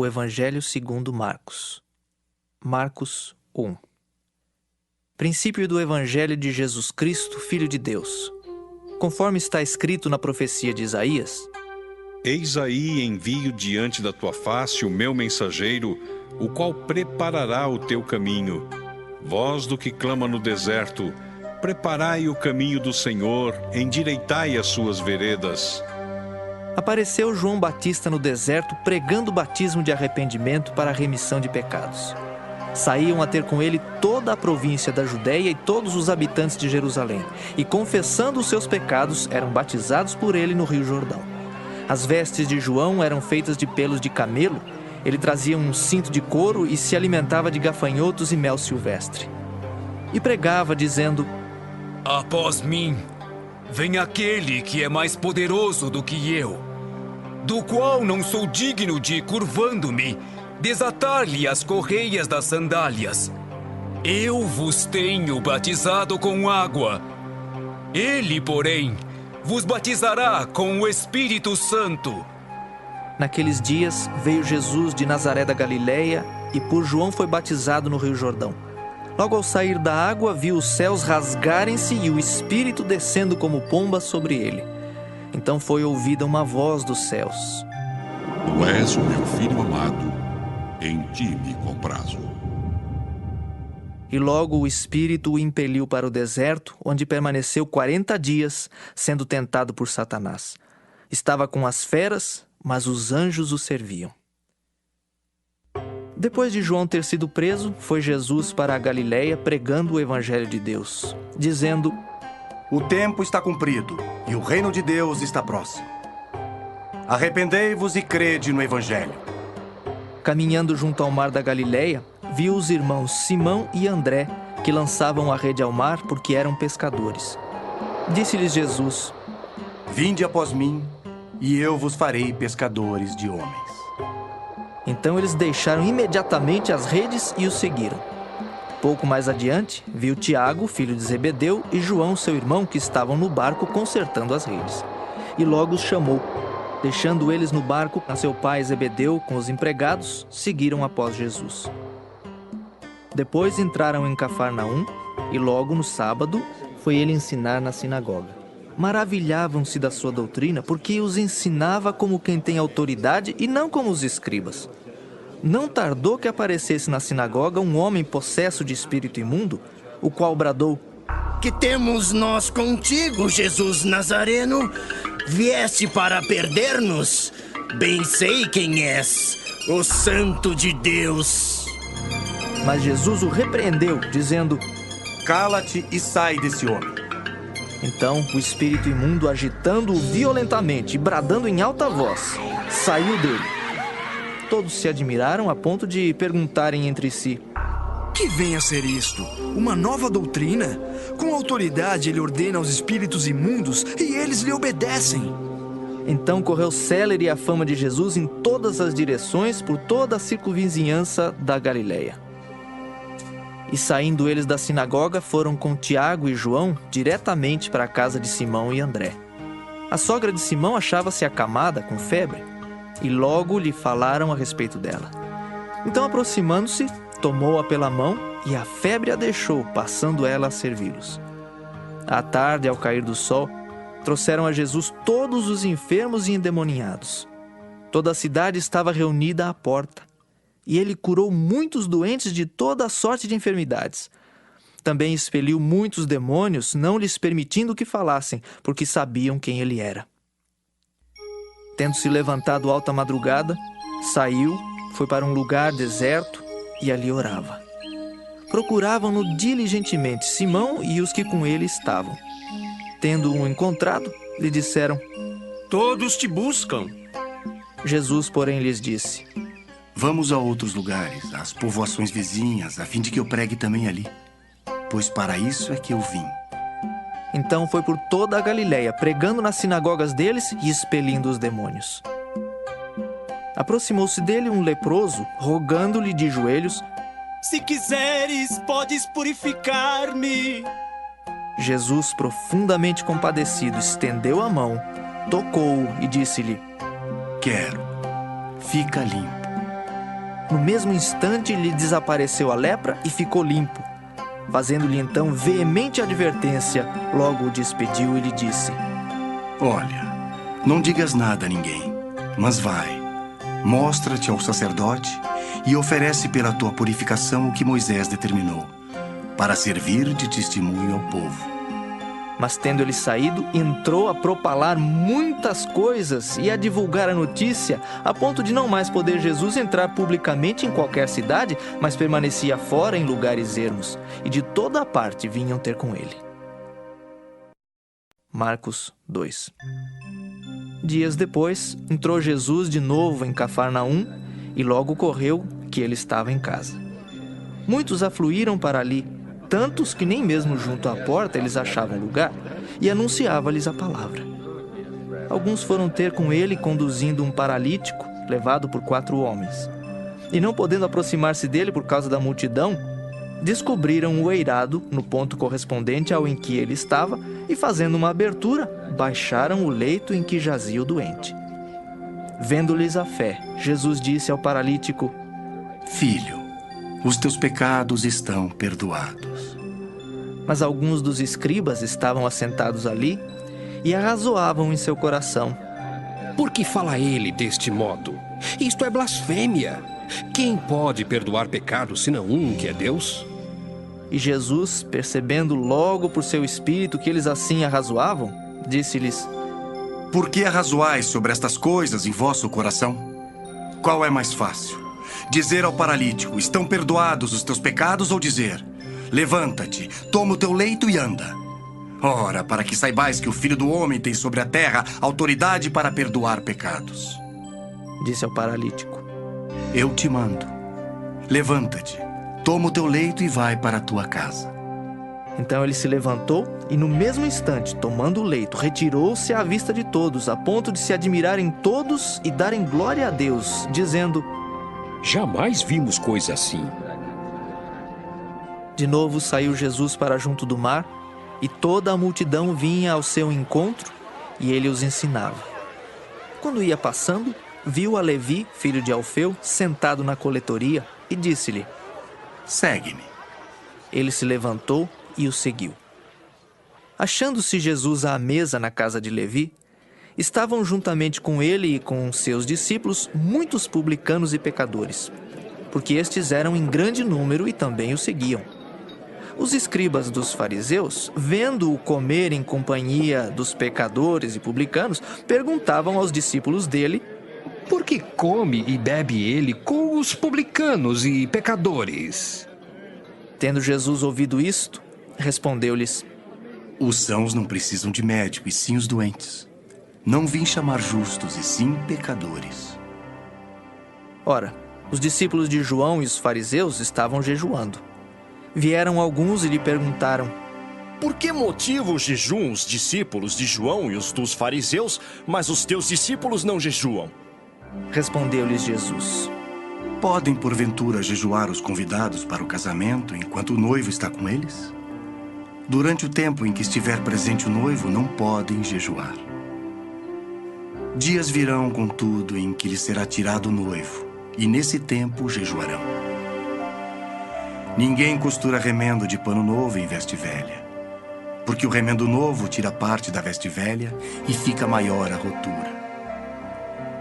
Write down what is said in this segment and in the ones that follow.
O Evangelho segundo Marcos. Marcos 1. Princípio do Evangelho de Jesus Cristo, Filho de Deus. Conforme está escrito na profecia de Isaías: Eis aí envio diante da tua face o meu mensageiro, o qual preparará o teu caminho. Voz do que clama no deserto: preparai o caminho do Senhor, endireitai as suas veredas. Apareceu João Batista no deserto pregando o batismo de arrependimento para a remissão de pecados. Saíam a ter com ele toda a província da Judéia e todos os habitantes de Jerusalém, e confessando os seus pecados, eram batizados por ele no Rio Jordão. As vestes de João eram feitas de pelos de camelo, ele trazia um cinto de couro e se alimentava de gafanhotos e mel silvestre. E pregava, dizendo: Após mim, vem aquele que é mais poderoso do que eu, do qual não sou digno de, curvando-me, desatar-lhe as correias das sandálias. Eu vos tenho batizado com água. Ele, porém, vos batizará com o Espírito Santo. Naqueles dias veio Jesus de Nazaré da Galileia e por João foi batizado no Rio Jordão. Logo ao sair da água, viu os céus rasgarem-se e o Espírito descendo como pomba sobre ele. Então foi ouvida uma voz dos céus: Tu és o meu filho amado, em ti me comprazo. E logo o Espírito o impeliu para o deserto, onde permaneceu 40 dias, sendo tentado por Satanás. Estava com as feras, mas os anjos o serviam. Depois de João ter sido preso, foi Jesus para a Galileia pregando o Evangelho de Deus, dizendo: O tempo está cumprido e o reino de Deus está próximo. Arrependei-vos e crede no Evangelho. Caminhando junto ao mar da Galileia, viu os irmãos Simão e André, que lançavam a rede ao mar porque eram pescadores. Disse-lhes Jesus: Vinde após mim, e eu vos farei pescadores de homens. Então eles deixaram imediatamente as redes e o seguiram. Pouco mais adiante, viu Tiago, filho de Zebedeu, e João, seu irmão, que estavam no barco consertando as redes. E logo os chamou. Deixando eles no barco, a seu pai Zebedeu com os empregados, seguiram após Jesus. Depois entraram em Cafarnaum, e logo no sábado foi ele ensinar na sinagoga. Maravilhavam-se da sua doutrina, porque os ensinava como quem tem autoridade e não como os escribas. Não tardou que aparecesse na sinagoga um homem possesso de espírito imundo, o qual bradou: Que temos nós contigo, Jesus Nazareno? Vieste para perder-nos? Bem sei quem és, o Santo de Deus. Mas Jesus o repreendeu, dizendo: Cala-te e sai desse homem. Então o espírito imundo, agitando-o violentamente e bradando em alta voz, saiu dele. Todos se admiraram a ponto de perguntarem entre si: Que vem a ser isto? Uma nova doutrina? Com autoridade ele ordena aos espíritos imundos e eles lhe obedecem. Então correu célere a fama de Jesus em todas as direções por toda a circunvizinhança da Galileia. E saindo eles da sinagoga, foram com Tiago e João diretamente para a casa de Simão e André. A sogra de Simão achava-se acamada com febre, e logo lhe falaram a respeito dela. Então, aproximando-se, tomou-a pela mão e a febre a deixou, passando ela a servi-los. À tarde, ao cair do sol, trouxeram a Jesus todos os enfermos e endemoniados. Toda a cidade estava reunida à porta, e ele curou muitos doentes de toda a sorte de enfermidades. Também expeliu muitos demônios, não lhes permitindo que falassem, porque sabiam quem ele era. Tendo-se levantado alta madrugada, saiu, foi para um lugar deserto e ali orava. Procuravam-no diligentemente Simão e os que com ele estavam. Tendo-o encontrado, lhe disseram: Todos te buscam. Jesus, porém, lhes disse: Vamos a outros lugares, às povoações vizinhas, a fim de que eu pregue também ali. Pois para isso é que eu vim. Então foi por toda a Galileia, pregando nas sinagogas deles e expelindo os demônios. Aproximou-se dele um leproso, rogando-lhe de joelhos: Se quiseres, podes purificar-me. Jesus, profundamente compadecido, estendeu a mão, tocou-o e disse-lhe: Quero, fica limpo. No mesmo instante lhe desapareceu a lepra e ficou limpo. Fazendo-lhe então veemente advertência, logo o despediu e lhe disse: Olha, não digas nada a ninguém, mas vai, mostra-te ao sacerdote e oferece pela tua purificação o que Moisés determinou, para servir de testemunho ao povo. Mas tendo ele saído, entrou a propalar muitas coisas e a divulgar a notícia, a ponto de não mais poder Jesus entrar publicamente em qualquer cidade, mas permanecia fora em lugares ermos, e de toda a parte vinham ter com ele. Marcos 2. Dias depois, entrou Jesus de novo em Cafarnaum, e logo correu que ele estava em casa. Muitos afluíram para ali, tantos que nem mesmo junto à porta eles achavam lugar, e anunciava-lhes a palavra. Alguns foram ter com ele conduzindo um paralítico, levado por 4 homens. E não podendo aproximar-se dele por causa da multidão, descobriram o eirado no ponto correspondente ao em que ele estava e, fazendo uma abertura, baixaram o leito em que jazia o doente. Vendo-lhes a fé, Jesus disse ao paralítico: Filho, os teus pecados estão perdoados. Mas alguns dos escribas estavam assentados ali e arrazoavam em seu coração: Por que fala ele deste modo? Isto é blasfêmia. Quem pode perdoar pecados senão um, que é Deus? E Jesus, percebendo logo por seu espírito que eles assim arrazoavam, disse-lhes: Por que arrazoais sobre estas coisas em vosso coração? Qual é mais fácil? Dizer ao paralítico: estão perdoados os teus pecados, ou dizer: levanta-te, toma o teu leito e anda? Ora, para que saibais que o Filho do Homem tem sobre a terra autoridade para perdoar pecados. Disse ao paralítico: Eu te mando, levanta-te, toma o teu leito e vai para a tua casa. Então ele se levantou e, no mesmo instante, tomando o leito, retirou-se à vista de todos, a ponto de se admirarem todos e darem glória a Deus, dizendo: Jamais vimos coisa assim. De novo saiu Jesus para junto do mar, e toda a multidão vinha ao seu encontro, e ele os ensinava. Quando ia passando, viu a Levi, filho de Alfeu, sentado na coletoria, e disse-lhe: Segue-me. Ele se levantou e o seguiu. Achando-se Jesus à mesa na casa de Levi, estavam juntamente com ele e com seus discípulos muitos publicanos e pecadores, porque estes eram em grande número e também o seguiam. Os escribas dos fariseus, vendo-o comer em companhia dos pecadores e publicanos, perguntavam aos discípulos dele: Por que come e bebe ele com os publicanos e pecadores? Tendo Jesus ouvido isto, respondeu-lhes: Os sãos não precisam de médico, e sim os doentes. Não vim chamar justos, e sim pecadores. Ora, os discípulos de João e os fariseus estavam jejuando. Vieram alguns e lhe perguntaram: Por que motivo jejuam os discípulos de João e os dos fariseus, mas os teus discípulos não jejuam? Respondeu-lhes Jesus: Podem, porventura, jejuar os convidados para o casamento enquanto o noivo está com eles? Durante o tempo em que estiver presente o noivo, não podem jejuar. Dias virão, contudo, em que lhes será tirado o noivo, e nesse tempo jejuarão. Ninguém costura remendo de pano novo em veste velha, porque o remendo novo tira parte da veste velha e fica maior a rotura.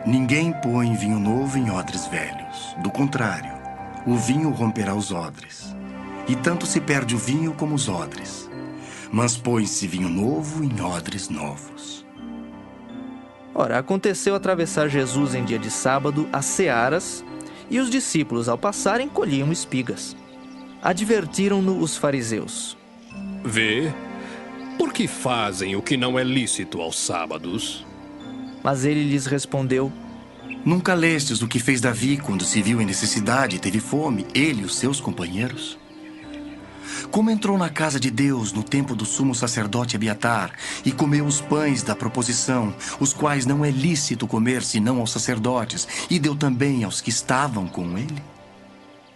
Ninguém põe vinho novo em odres velhos. Do contrário, o vinho romperá os odres, e tanto se perde o vinho como os odres. Mas põe-se vinho novo em odres novos. Ora, aconteceu atravessar Jesus em dia de sábado as searas, e os discípulos, ao passarem, colhiam espigas. Advertiram-no os fariseus: Vê, por que fazem o que não é lícito aos sábados? Mas ele lhes respondeu: Nunca lestes o que fez Davi quando se viu em necessidade e teve fome, ele e os seus companheiros? Como entrou na casa de Deus no tempo do sumo sacerdote Abiatar e comeu os pães da proposição, os quais não é lícito comer senão aos sacerdotes, e deu também aos que estavam com ele?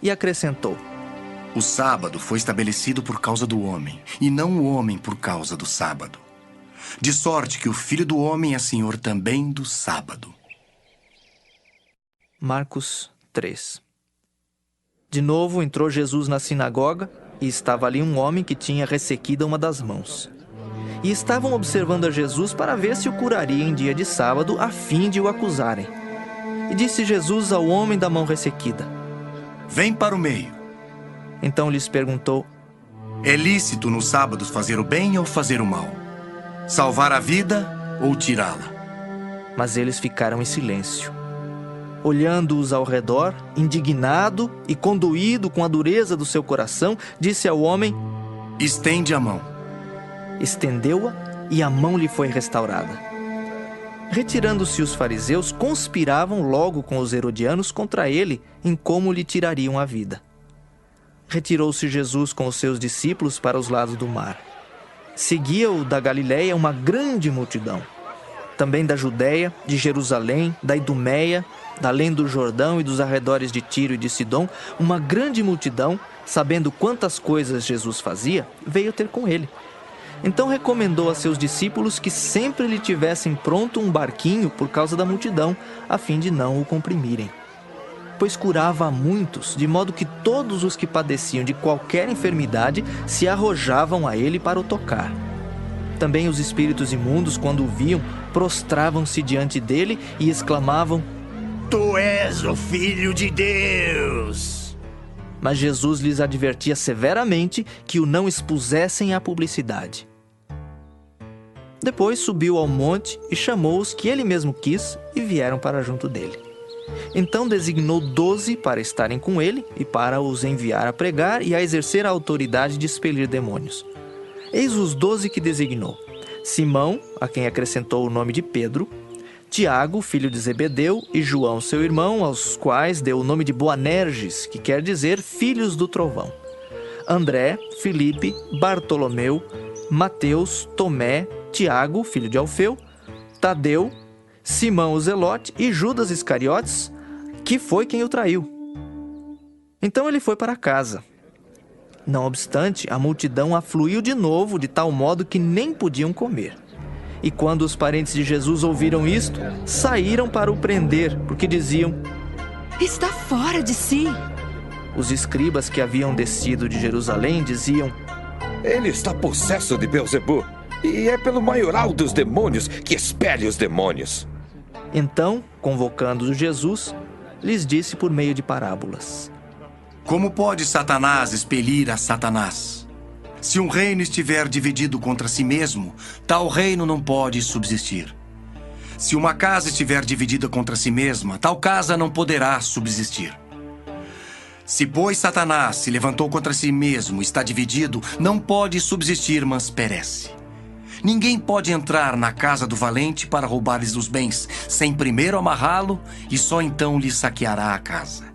E acrescentou: O sábado foi estabelecido por causa do homem, e não o homem por causa do sábado. De sorte que o Filho do Homem é Senhor também do sábado. Marcos 3. De novo entrou Jesus na sinagoga e estava ali um homem que tinha ressequida uma das mãos. E estavam observando a Jesus para ver se o curaria em dia de sábado, a fim de o acusarem. E disse Jesus ao homem da mão ressequida: Vem para o meio. Então lhes perguntou: É lícito nos sábados fazer o bem ou fazer o mal? Salvar a vida ou tirá-la? Mas eles ficaram em silêncio. Olhando-os ao redor, indignado e condoído com a dureza do seu coração, disse ao homem: Estende a mão. Estendeu-a e a mão lhe foi restaurada. Retirando-se os fariseus, conspiravam logo com os herodianos contra ele em como lhe tirariam a vida. Retirou-se Jesus com os seus discípulos para os lados do mar. Seguia-o da Galileia uma grande multidão. Também da Judéia, de Jerusalém, da Idumeia, da além do Jordão e dos arredores de Tiro e de Sidom, uma grande multidão, sabendo quantas coisas Jesus fazia, veio ter com ele. Então recomendou a seus discípulos que sempre lhe tivessem pronto um barquinho por causa da multidão, a fim de não o comprimirem. Pois curava a muitos, de modo que todos os que padeciam de qualquer enfermidade se arrojavam a ele para o tocar. Também os espíritos imundos, quando o viam, prostravam-se diante dele e exclamavam: Tu és o Filho de Deus! Mas Jesus lhes advertia severamente que o não expusessem à publicidade. Depois subiu ao monte e chamou os que ele mesmo quis e vieram para junto dele. Então designou 12 para estarem com ele e para os enviar a pregar e a exercer a autoridade de expelir demônios. Eis os 12 que designou: Simão, a quem acrescentou o nome de Pedro, Tiago, filho de Zebedeu, e João, seu irmão, aos quais deu o nome de Boanerges, que quer dizer filhos do trovão. André, Filipe, Bartolomeu, Mateus, Tomé, Tiago, filho de Alfeu, Tadeu, Simão o Zelote e Judas Iscariotes, que foi quem o traiu. Então ele foi para casa. Não obstante, a multidão afluiu de novo, de tal modo que nem podiam comer. E quando os parentes de Jesus ouviram isto, saíram para o prender, porque diziam: Está fora de si. Os escribas que haviam descido de Jerusalém diziam: Ele está possesso de Beelzebu, e é pelo maioral dos demônios que expele os demônios. Então, convocando Jesus, lhes disse por meio de parábolas: Como pode Satanás expelir a Satanás? Se um reino estiver dividido contra si mesmo, tal reino não pode subsistir. Se uma casa estiver dividida contra si mesma, tal casa não poderá subsistir. Se, pois, Satanás se levantou contra si mesmo, está dividido, não pode subsistir, mas perece. Ninguém pode entrar na casa do valente para roubar-lhes os bens, sem primeiro amarrá-lo, e só então lhe saqueará a casa.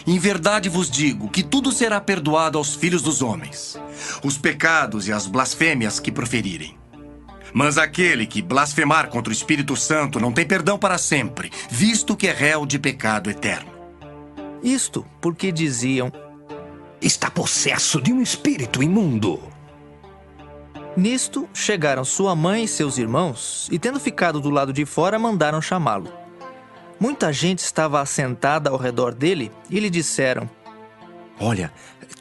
Em verdade vos digo que tudo será perdoado aos filhos dos homens, os pecados e as blasfêmias que proferirem. Mas aquele que blasfemar contra o Espírito Santo não tem perdão para sempre, visto que é réu de pecado eterno. Isto porque diziam: Está possesso de um espírito imundo. Nisto chegaram sua mãe e seus irmãos, e tendo ficado do lado de fora, mandaram chamá-lo. Muita gente estava assentada ao redor dele e lhe disseram: Olha,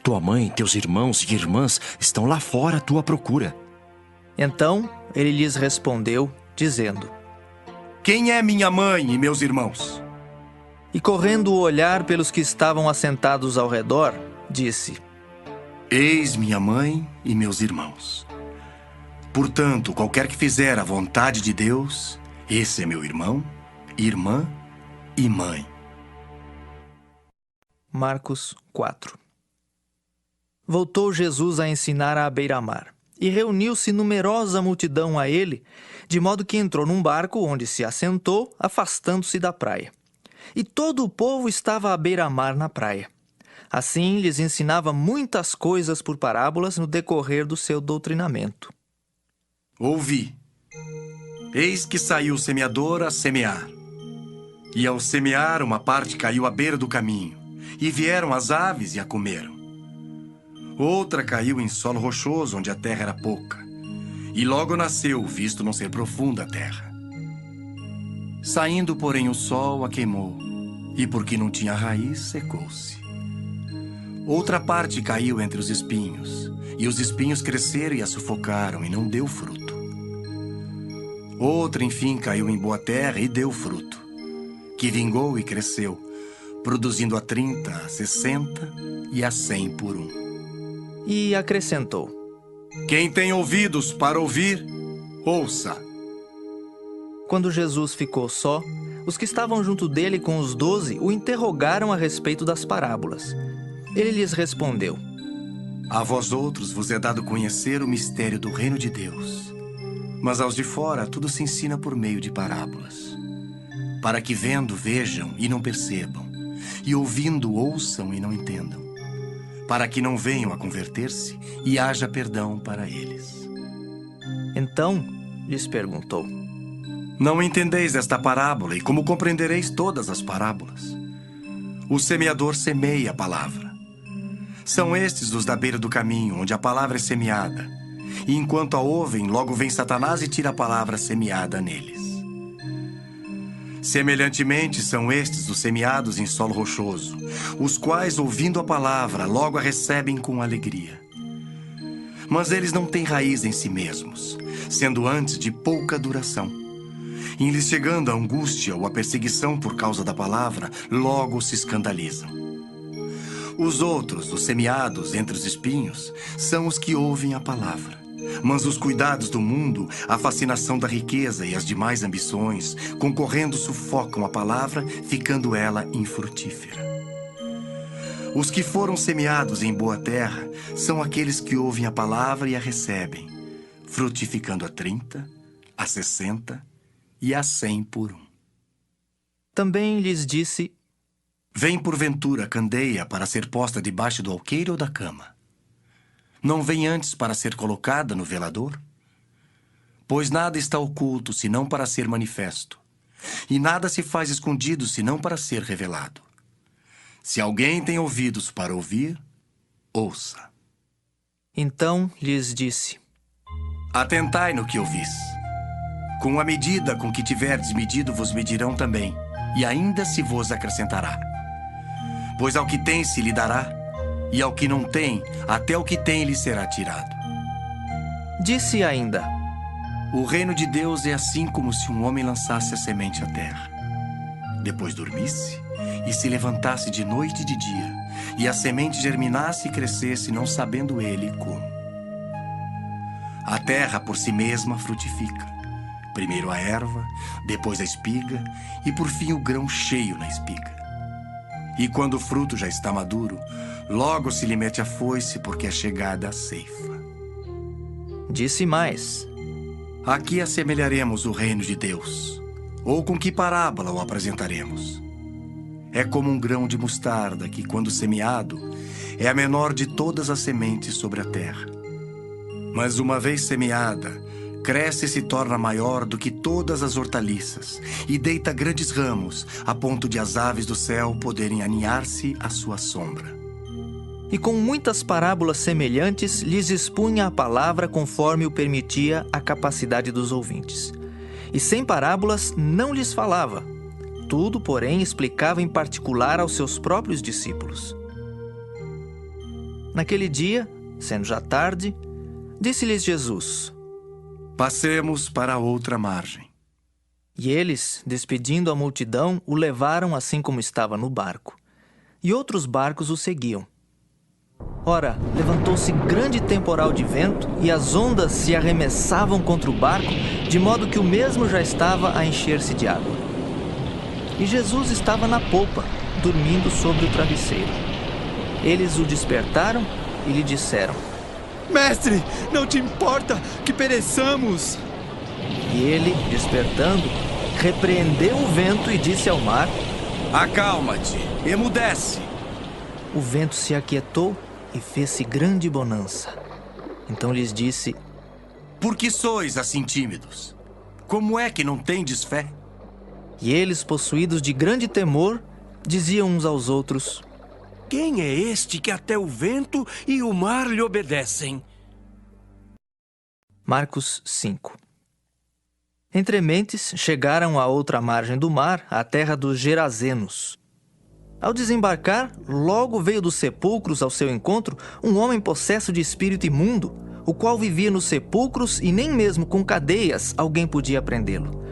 tua mãe, teus irmãos e irmãs estão lá fora à tua procura. Então ele lhes respondeu, dizendo: Quem é minha mãe e meus irmãos? E correndo o olhar pelos que estavam assentados ao redor, disse: Eis minha mãe e meus irmãos. Portanto, qualquer que fizer a vontade de Deus, esse é meu irmão, irmã e mãe. Marcos 4. Voltou Jesus a ensinar à beira-mar, e reuniu-se numerosa multidão a ele, de modo que entrou num barco onde se assentou, afastando-se da praia. E todo o povo estava à beira-mar na praia. Assim lhes ensinava muitas coisas por parábolas no decorrer do seu doutrinamento. Ouvi. Eis que saiu o semeador a semear. E ao semear, uma parte caiu à beira do caminho, e vieram as aves e a comeram. Outra caiu em solo rochoso, onde a terra era pouca, e logo nasceu, visto não ser profunda a terra. Saindo, porém, o sol a queimou, e porque não tinha raiz, secou-se. Outra parte caiu entre os espinhos, e os espinhos cresceram e a sufocaram, e não deu fruto. Outra, enfim, caiu em boa terra e deu fruto, que vingou e cresceu, produzindo a 30, a 60 e a 100 por um. E acrescentou: Quem tem ouvidos para ouvir, ouça. Quando Jesus ficou só, os que estavam junto dele com os 12 o interrogaram a respeito das parábolas. Ele lhes respondeu: A vós outros vos é dado conhecer o mistério do reino de Deus, mas aos de fora tudo se ensina por meio de parábolas, para que vendo vejam e não percebam, e ouvindo ouçam e não entendam, para que não venham a converter-se e haja perdão para eles. Então lhes perguntou: Não entendeis esta parábola, e como compreendereis todas as parábolas? O semeador semeia a palavra. São estes os da beira do caminho, onde a palavra é semeada. E enquanto a ouvem, logo vem Satanás e tira a palavra semeada neles. Semelhantemente, são estes os semeados em solo rochoso, os quais, ouvindo a palavra, logo a recebem com alegria. Mas eles não têm raiz em si mesmos, sendo antes de pouca duração. Em lhes chegando a angústia ou a perseguição por causa da palavra, logo se escandalizam. Os outros, os semeados entre os espinhos, são os que ouvem a palavra. Mas os cuidados do mundo, a fascinação da riqueza e as demais ambições, concorrendo, sufocam a palavra, ficando ela infrutífera. Os que foram semeados em boa terra são aqueles que ouvem a palavra e a recebem, frutificando a 30, a 60 e a 100 por um. Também lhes disse: Vem porventura a candeia para ser posta debaixo do alqueire ou da cama? Não vem antes para ser colocada no velador? Pois nada está oculto, senão para ser manifesto, e nada se faz escondido, senão para ser revelado. Se alguém tem ouvidos para ouvir, ouça. Então lhes disse: Atentai no que ouvis. Com a medida com que tiverdes medido, vos medirão também, e ainda se vos acrescentará. Pois ao que tem se lhe dará, e ao que não tem, até o que tem lhe será tirado. Disse ainda: O reino de Deus é assim como se um homem lançasse a semente à terra. Depois dormisse e se levantasse de noite e de dia, e a semente germinasse e crescesse, não sabendo ele como. A terra por si mesma frutifica. Primeiro a erva, depois a espiga, e por fim o grão cheio na espiga. E quando o fruto já está maduro, logo se lhe mete a foice, porque é chegada a ceifa. Disse mais: Aqui assemelharemos o reino de Deus, ou com que parábola o apresentaremos? É como um grão de mostarda que, quando semeado, é a menor de todas as sementes sobre a terra. Mas uma vez semeada, cresce e se torna maior do que todas as hortaliças, e deita grandes ramos, a ponto de as aves do céu poderem aninhar-se à sua sombra. E com muitas parábolas semelhantes lhes expunha a palavra conforme o permitia a capacidade dos ouvintes. E sem parábolas não lhes falava. Tudo, porém, explicava em particular aos seus próprios discípulos. Naquele dia, sendo já tarde, disse-lhes Jesus: Passemos para outra margem. E eles, despedindo a multidão, o levaram assim como estava no barco. E outros barcos o seguiam. Ora, levantou-se grande temporal de vento, e as ondas se arremessavam contra o barco, de modo que o mesmo já estava a encher-se de água. E Jesus estava na popa, dormindo sobre o travesseiro. Eles o despertaram e lhe disseram: Mestre, não te importa que pereçamos? E ele, despertando, repreendeu o vento e disse ao mar: Acalma-te, emudece. O vento se aquietou e fez-se grande bonança. Então lhes disse: Por que sois assim tímidos? Como é que não tendes fé? E eles, possuídos de grande temor, diziam uns aos outros: Quem é este que até o vento e o mar lhe obedecem? Marcos 5. Entre mentes, chegaram à outra margem do mar, à terra dos Gerazenos. Ao desembarcar, logo veio dos sepulcros ao seu encontro um homem possesso de espírito imundo, o qual vivia nos sepulcros e nem mesmo com cadeias alguém podia prendê-lo.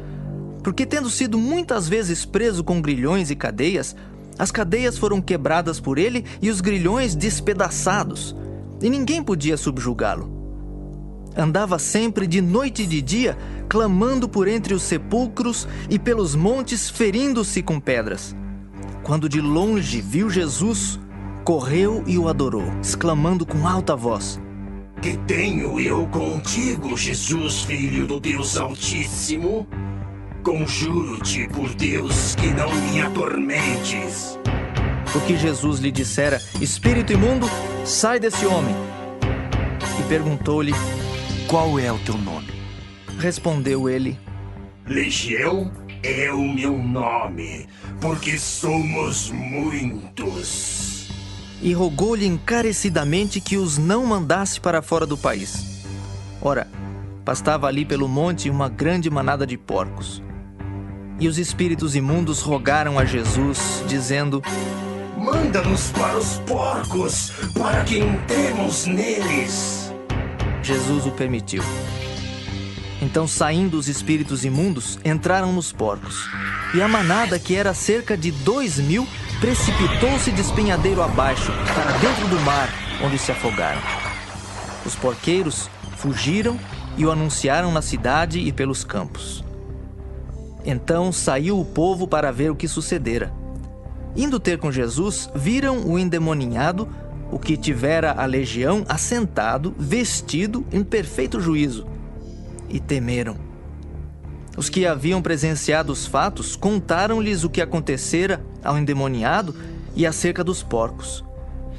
Porque tendo sido muitas vezes preso com grilhões e cadeias, as cadeias foram quebradas por ele e os grilhões despedaçados, e ninguém podia subjugá-lo. Andava sempre de noite e de dia, clamando por entre os sepulcros e pelos montes, ferindo-se com pedras. Quando de longe viu Jesus, correu e o adorou, exclamando com alta voz: Que tenho eu contigo, Jesus, Filho do Deus Altíssimo? Conjuro-te por Deus que não me atormentes. O que Jesus lhe dissera: Espírito imundo, sai desse homem. E perguntou-lhe: Qual é o teu nome? Respondeu ele: Legião é o meu nome, porque somos muitos. E rogou-lhe encarecidamente que os não mandasse para fora do país. Ora, pastava ali pelo monte uma grande manada de porcos. E os espíritos imundos rogaram a Jesus, dizendo: Manda-nos para os porcos, para que entremos neles. Jesus o permitiu. Então, saindo os espíritos imundos, entraram nos porcos. E a manada, que era cerca de 2.000, precipitou-se de espinhadeiro abaixo, para dentro do mar, onde se afogaram. Os porqueiros fugiram e o anunciaram na cidade e pelos campos. Então saiu o povo para ver o que sucedera. Indo ter com Jesus, viram o endemoninhado, o que tivera a legião, assentado, vestido, em perfeito juízo, e temeram. Os que haviam presenciado os fatos contaram-lhes o que acontecera ao endemoniado e acerca dos porcos,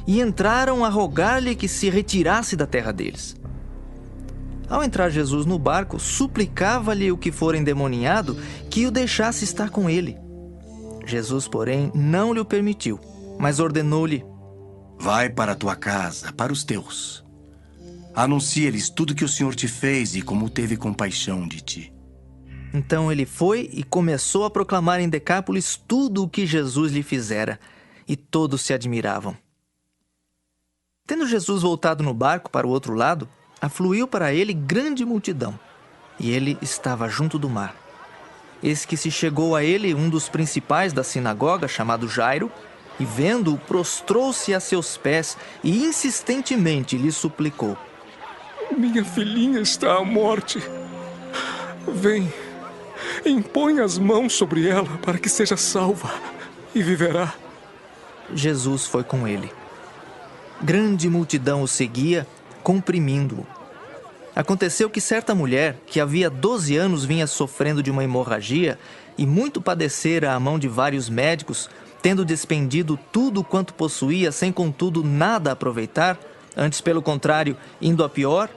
e entraram a rogar-lhe que se retirasse da terra deles. Ao entrar Jesus no barco, suplicava-lhe o que fora endemoniado que o deixasse estar com ele. Jesus, porém, não lhe o permitiu, mas ordenou-lhe: Vai para a tua casa, para os teus. Anuncia-lhes tudo que o Senhor te fez e como teve compaixão de ti. Então ele foi e começou a proclamar em Decápolis tudo o que Jesus lhe fizera, e todos se admiravam. Tendo Jesus voltado no barco para o outro lado, afluiu para ele grande multidão, e ele estava junto do mar. Eis que se chegou a ele um dos principais da sinagoga, chamado Jairo, e vendo-o, prostrou-se a seus pés e insistentemente lhe suplicou: Minha filhinha está à morte. Vem, impõe as mãos sobre ela para que seja salva e viverá. Jesus foi com ele. Grande multidão o seguia, comprimindo-o. Aconteceu que certa mulher, que havia 12 anos vinha sofrendo de uma hemorragia e muito padecera à mão de vários médicos, tendo despendido tudo quanto possuía, sem contudo nada aproveitar, antes pelo contrário, indo a pior,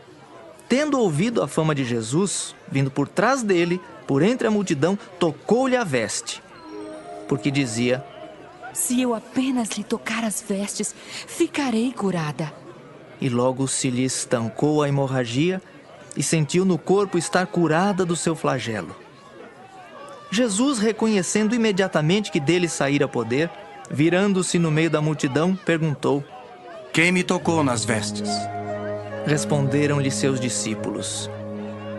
tendo ouvido a fama de Jesus, vindo por trás dele, por entre a multidão, tocou-lhe a veste, porque dizia: Se eu apenas lhe tocar as vestes, ficarei curada. E logo se lhe estancou a hemorragia e sentiu no corpo estar curada do seu flagelo. Jesus, reconhecendo imediatamente que dele saíra poder, virando-se no meio da multidão, perguntou: Quem me tocou nas vestes? Responderam-lhe seus discípulos: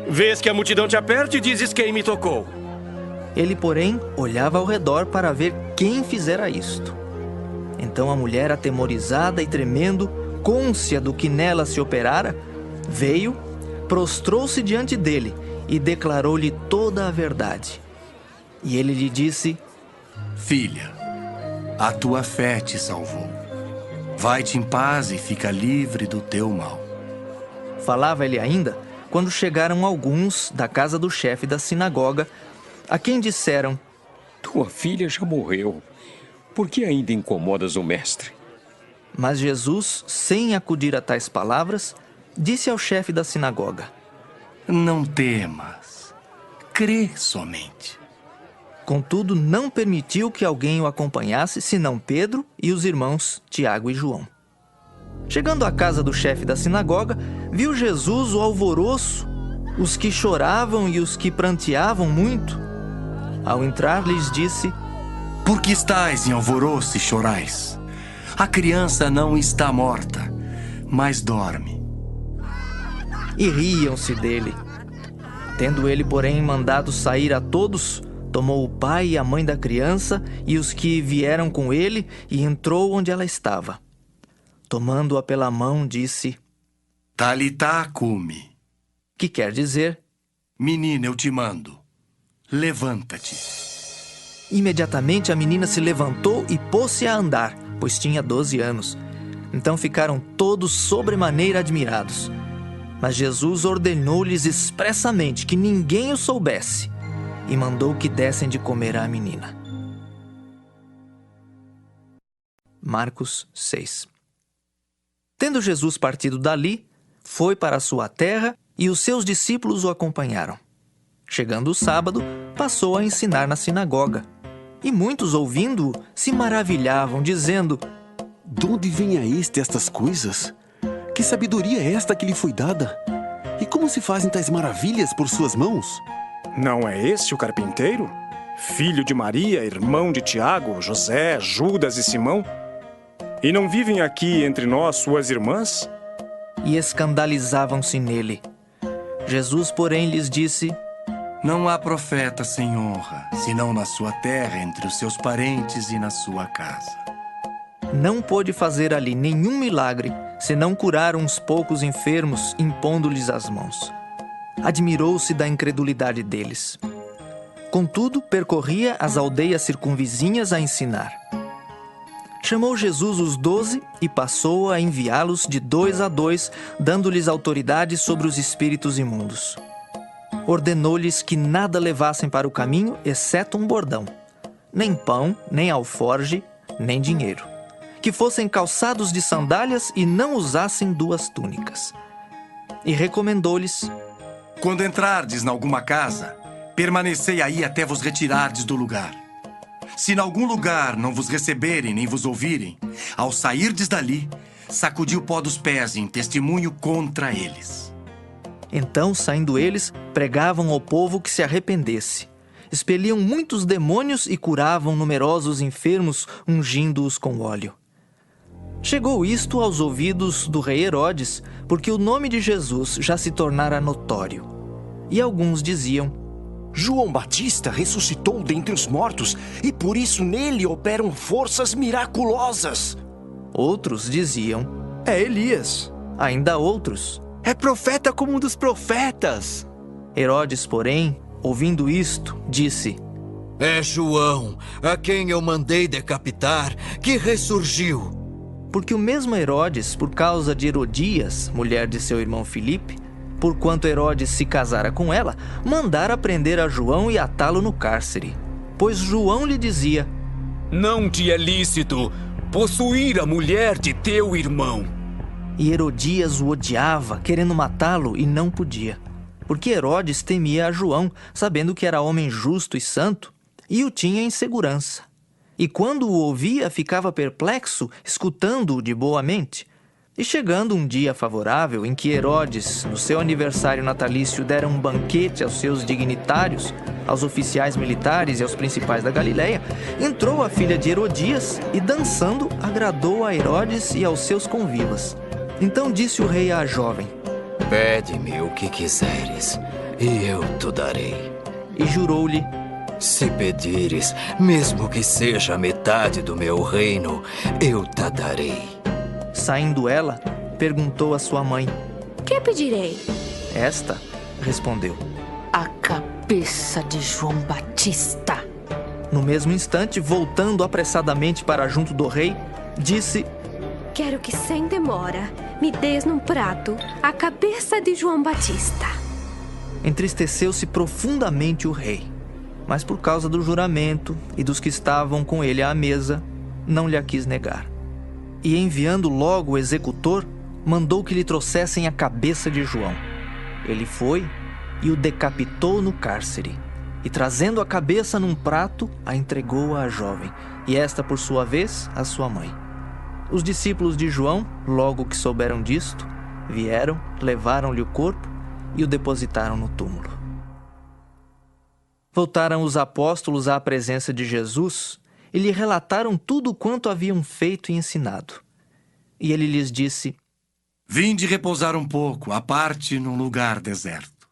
Vês que a multidão te aperta e dizes quem me tocou. Ele, porém, olhava ao redor para ver quem fizera isto. Então a mulher, atemorizada e tremendo, cônscia do que nela se operara, veio, prostrou-se diante dele e declarou-lhe toda a verdade. E ele lhe disse: Filha, a tua fé te salvou. Vai-te em paz e fica livre do teu mal. Falava ele ainda, quando chegaram alguns da casa do chefe da sinagoga, a quem disseram: Tua filha já morreu. Por que ainda incomodas o mestre? Mas Jesus, sem acudir a tais palavras, disse ao chefe da sinagoga: Não temas, crê somente. Contudo, não permitiu que alguém o acompanhasse, senão Pedro e os irmãos Tiago e João. Chegando à casa do chefe da sinagoga, viu Jesus o alvoroço, os que choravam e os que pranteavam muito. Ao entrar, lhes disse: Por que estáis em alvoroço e chorais? A criança não está morta, mas dorme. E riam-se dele. Tendo ele, porém, mandado sair a todos, tomou o pai e a mãe da criança e os que vieram com ele e entrou onde ela estava. Tomando-a pela mão, disse: Talitá cumi. Que quer dizer: Menina, eu te mando, levanta-te. Imediatamente a menina se levantou e pôs-se a andar, pois tinha 12 anos. Então ficaram todos sobremaneira admirados. Mas Jesus ordenou-lhes expressamente que ninguém o soubesse e mandou que dessem de comer à menina. Marcos 6. Tendo Jesus partido dali, foi para a sua terra e os seus discípulos o acompanharam. Chegando o sábado, passou a ensinar na sinagoga. E muitos, ouvindo-o, se maravilhavam, dizendo: De onde vem a este estas coisas? Que sabedoria é esta que lhe foi dada? E como se fazem tais maravilhas por suas mãos? Não é este o carpinteiro? Filho de Maria, irmão de Tiago, José, Judas e Simão? E não vivem aqui entre nós suas irmãs? E escandalizavam-se nele. Jesus, porém, lhes disse: Não há profeta sem honra, senão na sua terra, entre os seus parentes e na sua casa. Não pôde fazer ali nenhum milagre, senão curar uns poucos enfermos, impondo-lhes as mãos. Admirou-se da incredulidade deles. Contudo, percorria as aldeias circunvizinhas a ensinar. Chamou Jesus os 12 e passou a enviá-los de 2 a 2, dando-lhes autoridade sobre os espíritos imundos. Ordenou-lhes que nada levassem para o caminho, exceto um bordão, nem pão, nem alforge, nem dinheiro. Que fossem calçados de sandálias e não usassem 2 túnicas. E recomendou-lhes: Quando entrardes em alguma casa, permanecei aí até vos retirardes do lugar. Se em algum lugar não vos receberem nem vos ouvirem, ao sairdes dali, sacudi o pó dos pés em testemunho contra eles. Então, saindo eles, pregavam ao povo que se arrependesse. Expeliam muitos demônios e curavam numerosos enfermos, ungindo-os com óleo. Chegou isto aos ouvidos do rei Herodes, porque o nome de Jesus já se tornara notório. E alguns diziam: João Batista ressuscitou dentre os mortos, e por isso nele operam forças miraculosas. Outros diziam: É Elias. Ainda outros: É profeta como um dos profetas. Herodes, porém, ouvindo isto, disse: É João, a quem eu mandei decapitar, que ressurgiu. Porque o mesmo Herodes, por causa de Herodias, mulher de seu irmão Filipe, porquanto Herodes se casara com ela, mandara prender a João e atá-lo no cárcere. Pois João lhe dizia: Não te é lícito possuir a mulher de teu irmão. E Herodias o odiava, querendo matá-lo, e não podia. Porque Herodes temia a João, sabendo que era homem justo e santo, e o tinha em segurança. E quando o ouvia, ficava perplexo, escutando-o de boa mente. E chegando um dia favorável, em que Herodes, no seu aniversário natalício, dera um banquete aos seus dignitários, aos oficiais militares e aos principais da Galileia, entrou a filha de Herodias e, dançando, agradou a Herodes e aos seus convivas. Então disse o rei à jovem: Pede-me o que quiseres, e eu te darei. E jurou-lhe: Se pedires, mesmo que seja metade do meu reino, eu te darei. Saindo ela, perguntou à sua mãe: Que pedirei? Esta respondeu: A cabeça de João Batista. No mesmo instante, voltando apressadamente para junto do rei, disse: Quero que sem demora me des num prato a cabeça de João Batista. Entristeceu-se profundamente o rei, mas por causa do juramento e dos que estavam com ele à mesa, não lhe a quis negar. E enviando logo o executor, mandou que lhe trouxessem a cabeça de João. Ele foi e o decapitou no cárcere, e trazendo a cabeça num prato, a entregou à jovem, e esta, por sua vez, à sua mãe. Os discípulos de João, logo que souberam disto, vieram, levaram-lhe o corpo e o depositaram no túmulo. Voltaram os apóstolos à presença de Jesus e lhe relataram tudo quanto haviam feito e ensinado. E ele lhes disse: Vinde repousar um pouco, à parte num lugar deserto.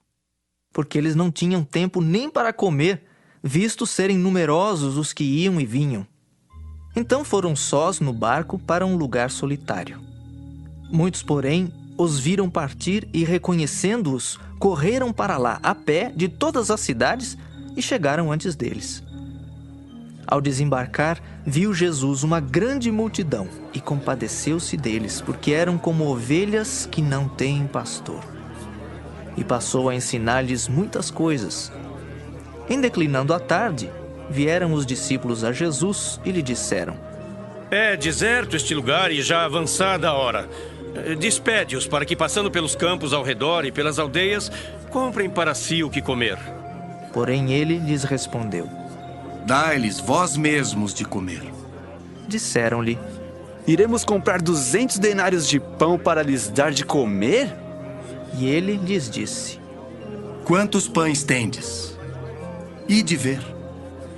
Porque eles não tinham tempo nem para comer, visto serem numerosos os que iam e vinham. Então foram sós no barco para um lugar solitário. Muitos, porém, os viram partir e, reconhecendo-os, correram para lá a pé de todas as cidades e chegaram antes deles. Ao desembarcar, viu Jesus uma grande multidão e compadeceu-se deles, porque eram como ovelhas que não têm pastor. E passou a ensinar-lhes muitas coisas. Em declinando a tarde, vieram os discípulos a Jesus e lhe disseram: É deserto este lugar e já avançada a hora. Despede-os para que, passando pelos campos ao redor e pelas aldeias, comprem para si o que comer. Porém ele lhes respondeu: Dai-lhes vós mesmos de comer. Disseram-lhe: Iremos comprar 200 denários de pão para lhes dar de comer? E ele lhes disse: Quantos pães tendes? Ide ver.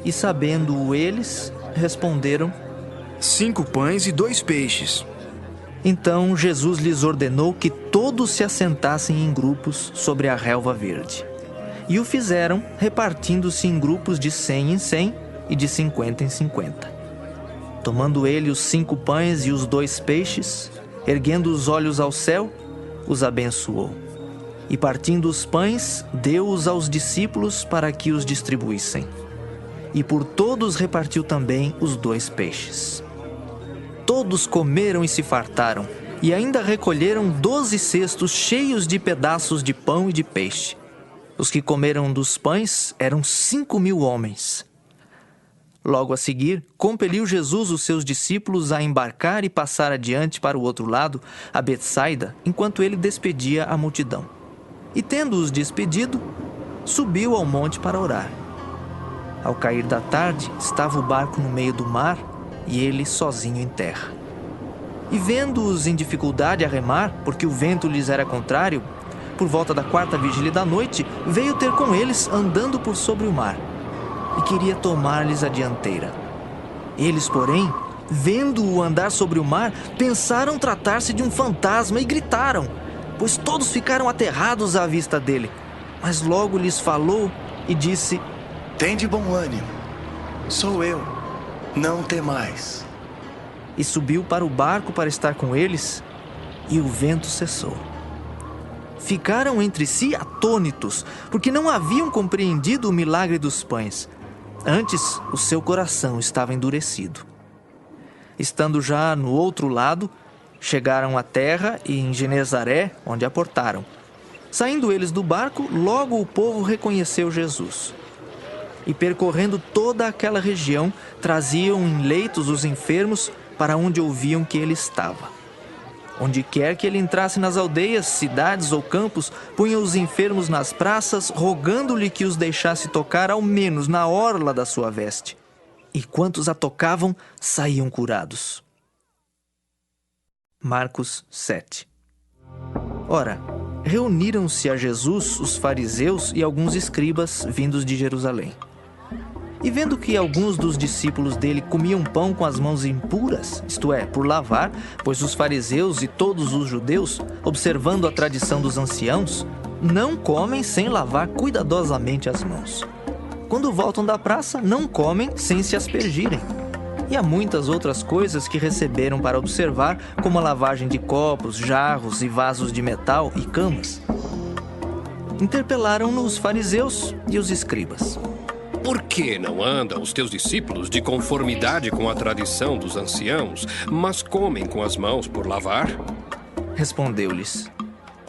E sabendo-o eles, responderam: 5 pães e 2 peixes. Então Jesus lhes ordenou que todos se assentassem em grupos sobre a relva verde. E o fizeram, repartindo-se em grupos de 100 em 100 e de 50 em 50. Tomando ele os 5 pães e os 2 peixes, erguendo os olhos ao céu, os abençoou. E partindo os pães, deu-os aos discípulos para que os distribuíssem. E por todos repartiu também os 2 peixes. Todos comeram e se fartaram, e ainda recolheram 12 cestos cheios de pedaços de pão e de peixe. Os que comeram dos pães eram 5.000 homens. Logo a seguir, compeliu Jesus os seus discípulos a embarcar e passar adiante para o outro lado, a Betsaida, enquanto ele despedia a multidão. E tendo-os despedido, subiu ao monte para orar. Ao cair da tarde, estava o barco no meio do mar e ele sozinho em terra. E vendo-os em dificuldade a remar, porque o vento lhes era contrário, por volta da 4ª vigília da noite, veio ter com eles andando por sobre o mar, e queria tomar-lhes a dianteira. Eles, porém, vendo-o andar sobre o mar, pensaram tratar-se de um fantasma e gritaram, pois todos ficaram aterrados à vista dele. Mas logo lhes falou e disse: Tende bom ânimo, sou eu, não temais. E subiu para o barco para estar com eles, e o vento cessou. Ficaram entre si atônitos, porque não haviam compreendido o milagre dos pães. Antes, o seu coração estava endurecido. Estando já no outro lado, chegaram à terra e em Genezaré, onde aportaram. Saindo eles do barco, logo o povo reconheceu Jesus. E percorrendo toda aquela região, traziam em leitos os enfermos para onde ouviam que ele estava. Onde quer que ele entrasse nas aldeias, cidades ou campos, punha os enfermos nas praças, rogando-lhe que os deixasse tocar ao menos na orla da sua veste. E quantos a tocavam, saíam curados. Marcos 7. Ora, reuniram-se a Jesus os fariseus e alguns escribas vindos de Jerusalém. E vendo que alguns dos discípulos dele comiam pão com as mãos impuras, isto é, por lavar, pois os fariseus e todos os judeus, observando a tradição dos anciãos, não comem sem lavar cuidadosamente as mãos. Quando voltam da praça, não comem sem se aspergirem. E há muitas outras coisas que receberam para observar, como a lavagem de copos, jarros e vasos de metal e camas. Interpelaram-no os fariseus e os escribas. Por que não andam os teus discípulos de conformidade com a tradição dos anciãos, mas comem com as mãos por lavar? Respondeu-lhes: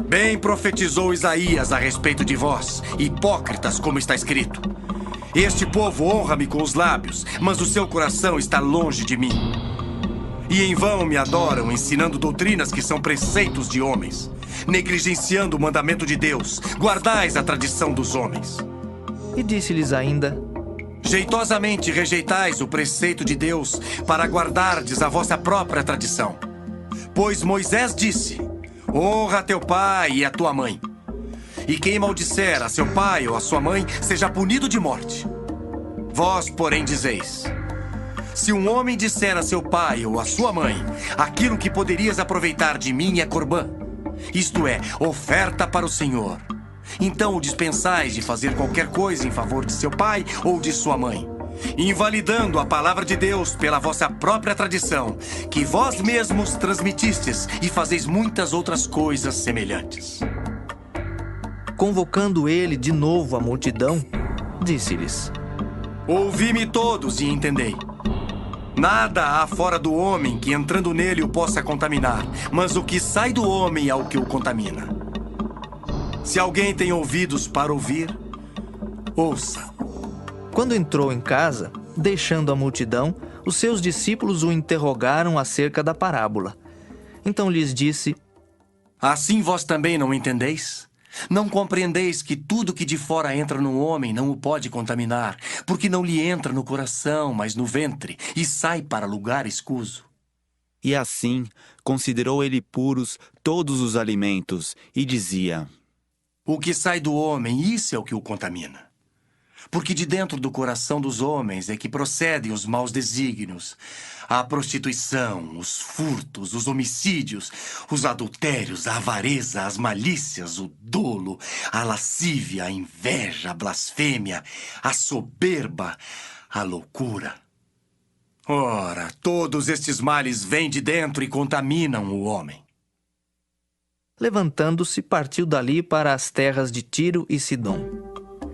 Bem profetizou Isaías a respeito de vós, hipócritas, como está escrito. Este povo honra-me com os lábios, mas o seu coração está longe de mim. E em vão me adoram, ensinando doutrinas que são preceitos de homens, negligenciando o mandamento de Deus. Guardais a tradição dos homens. E disse-lhes ainda: Jeitosamente rejeitais o preceito de Deus para guardardes a vossa própria tradição. Pois Moisés disse: Honra a teu pai e a tua mãe. E quem maldisser a seu pai ou a sua mãe seja punido de morte. Vós, porém, dizeis: Se um homem disser a seu pai ou a sua mãe, aquilo que poderias aproveitar de mim é corbã, isto é, oferta para o Senhor, então o dispensais de fazer qualquer coisa em favor de seu pai ou de sua mãe, invalidando a palavra de Deus pela vossa própria tradição, que vós mesmos transmitistes e fazeis muitas outras coisas semelhantes. Convocando ele de novo a multidão, disse-lhes: Ouvi-me todos e entendei. Nada há fora do homem que entrando nele o possa contaminar, mas o que sai do homem é o que o contamina. Se alguém tem ouvidos para ouvir, ouça. Quando entrou em casa, deixando a multidão, os seus discípulos o interrogaram acerca da parábola. Então lhes disse: Assim vós também não entendeis? Não compreendeis que tudo que de fora entra no homem não o pode contaminar, porque não lhe entra no coração, mas no ventre, e sai para lugar escuso? E assim, considerou ele puros todos os alimentos, e dizia: O que sai do homem, isso é o que o contamina. Porque de dentro do coração dos homens é que procedem os maus desígnios, a prostituição, os furtos, os homicídios, os adultérios, a avareza, as malícias, o dolo, a lascívia, a inveja, a blasfêmia, a soberba, a loucura. Ora, todos estes males vêm de dentro e contaminam o homem. Levantando-se, partiu dali para as terras de Tiro e Sidom.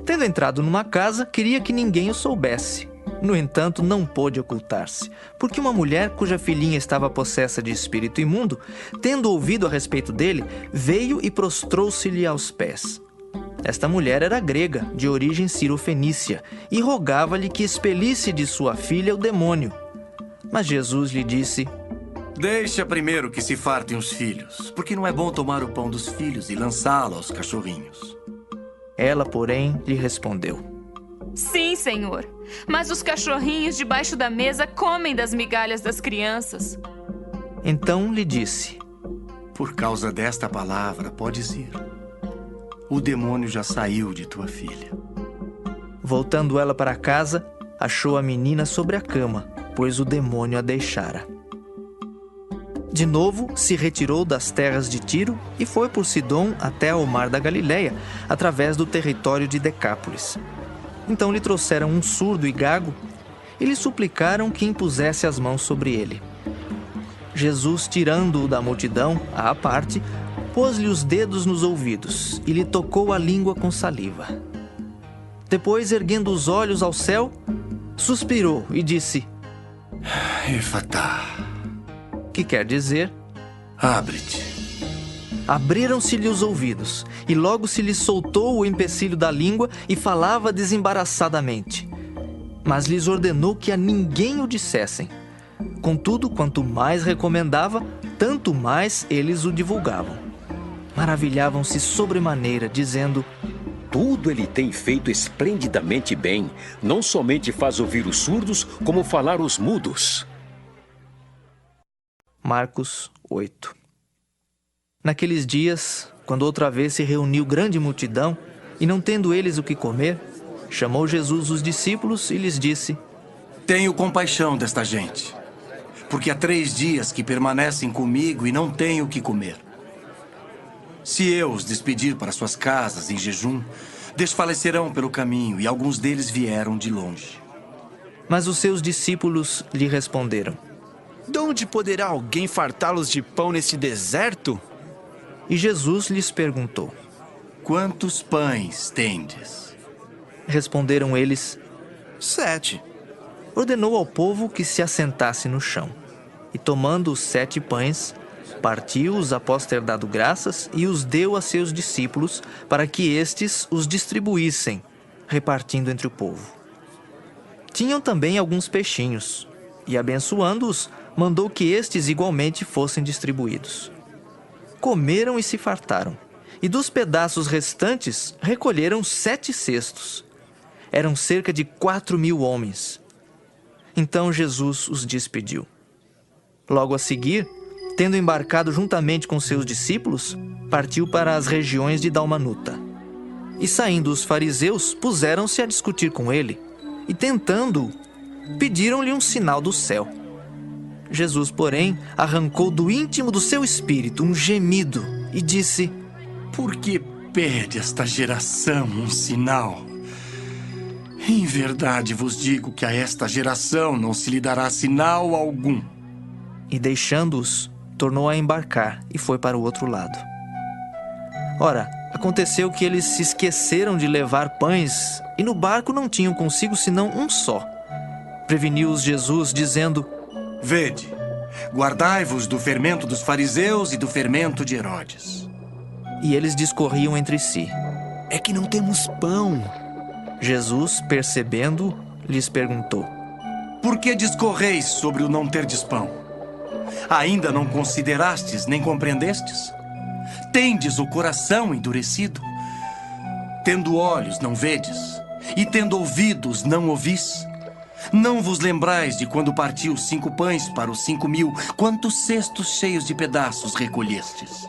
Tendo entrado numa casa, queria que ninguém o soubesse. No entanto, não pôde ocultar-se, porque uma mulher cuja filhinha estava possessa de espírito imundo, tendo ouvido a respeito dele, veio e prostrou-se-lhe aos pés. Esta mulher era grega, de origem cirofenícia, e rogava-lhe que expelisse de sua filha o demônio. Mas Jesus lhe disse: Deixa primeiro que se fartem os filhos, porque não é bom tomar o pão dos filhos e lançá-lo aos cachorrinhos. Ela, porém, lhe respondeu: Sim, Senhor, mas os cachorrinhos debaixo da mesa comem das migalhas das crianças. Então lhe disse: Por causa desta palavra, podes ir. O demônio já saiu de tua filha. Voltando ela para casa, achou a menina sobre a cama, pois o demônio a deixara. De novo, se retirou das terras de Tiro e foi por Sidom até ao mar da Galileia, através do território de Decápolis. Então lhe trouxeram um surdo e gago e lhe suplicaram que impusesse as mãos sobre ele. Jesus, tirando-o da multidão, à parte, pôs-lhe os dedos nos ouvidos e lhe tocou a língua com saliva. Depois, erguendo os olhos ao céu, suspirou e disse: Efatá, que quer dizer: abre-te. Abriram-se-lhe os ouvidos, e logo se lhe soltou o empecilho da língua e falava desembaraçadamente. Mas lhes ordenou que a ninguém o dissessem. Contudo, quanto mais recomendava, tanto mais eles o divulgavam. Maravilhavam-se sobremaneira, dizendo: Tudo ele tem feito esplendidamente bem. Não somente faz ouvir os surdos, como falar os mudos. Marcos 8. Naqueles dias, quando outra vez se reuniu grande multidão, e não tendo eles o que comer, chamou Jesus os discípulos e lhes disse: Tenho compaixão desta gente, porque há 3 dias que permanecem comigo e não têm o que comer. Se eu os despedir para suas casas em jejum, desfalecerão pelo caminho, e alguns deles vieram de longe. Mas os seus discípulos lhe responderam: De onde poderá alguém fartá-los de pão neste deserto? E Jesus lhes perguntou: Quantos pães tendes? Responderam eles: 7. Ordenou ao povo que se assentasse no chão. E tomando os 7 pães, partiu-os após ter dado graças e os deu a seus discípulos para que estes os distribuíssem, repartindo entre o povo. Tinham também alguns peixinhos, e abençoando-os, mandou que estes igualmente fossem distribuídos. Comeram e se fartaram, e dos pedaços restantes recolheram 7 cestos. Eram cerca de 4.000 homens. Então Jesus os despediu. Logo a seguir, tendo embarcado juntamente com seus discípulos, partiu para as regiões de Dalmanuta. E saindo os fariseus, puseram-se a discutir com ele, e tentando-o, pediram-lhe um sinal do céu. Jesus, porém, arrancou do íntimo do seu espírito um gemido e disse: Por que pede esta geração um sinal? Em verdade vos digo que a esta geração não se lhe dará sinal algum. E deixando-os, tornou a embarcar e foi para o outro lado. Ora, aconteceu que eles se esqueceram de levar pães e no barco não tinham consigo senão um só. Preveniu-os Jesus, dizendo: Vede, guardai-vos do fermento dos fariseus e do fermento de Herodes. E eles discorriam entre si: É que não temos pão. Jesus, percebendo, lhes perguntou: Por que discorreis sobre o não terdes pão? Ainda não considerastes nem compreendestes? Tendes o coração endurecido? Tendo olhos, não vedes? E tendo ouvidos, não ouvis? Não vos lembrais de quando partiu 5 pães para os 5.000, quantos cestos cheios de pedaços recolhestes?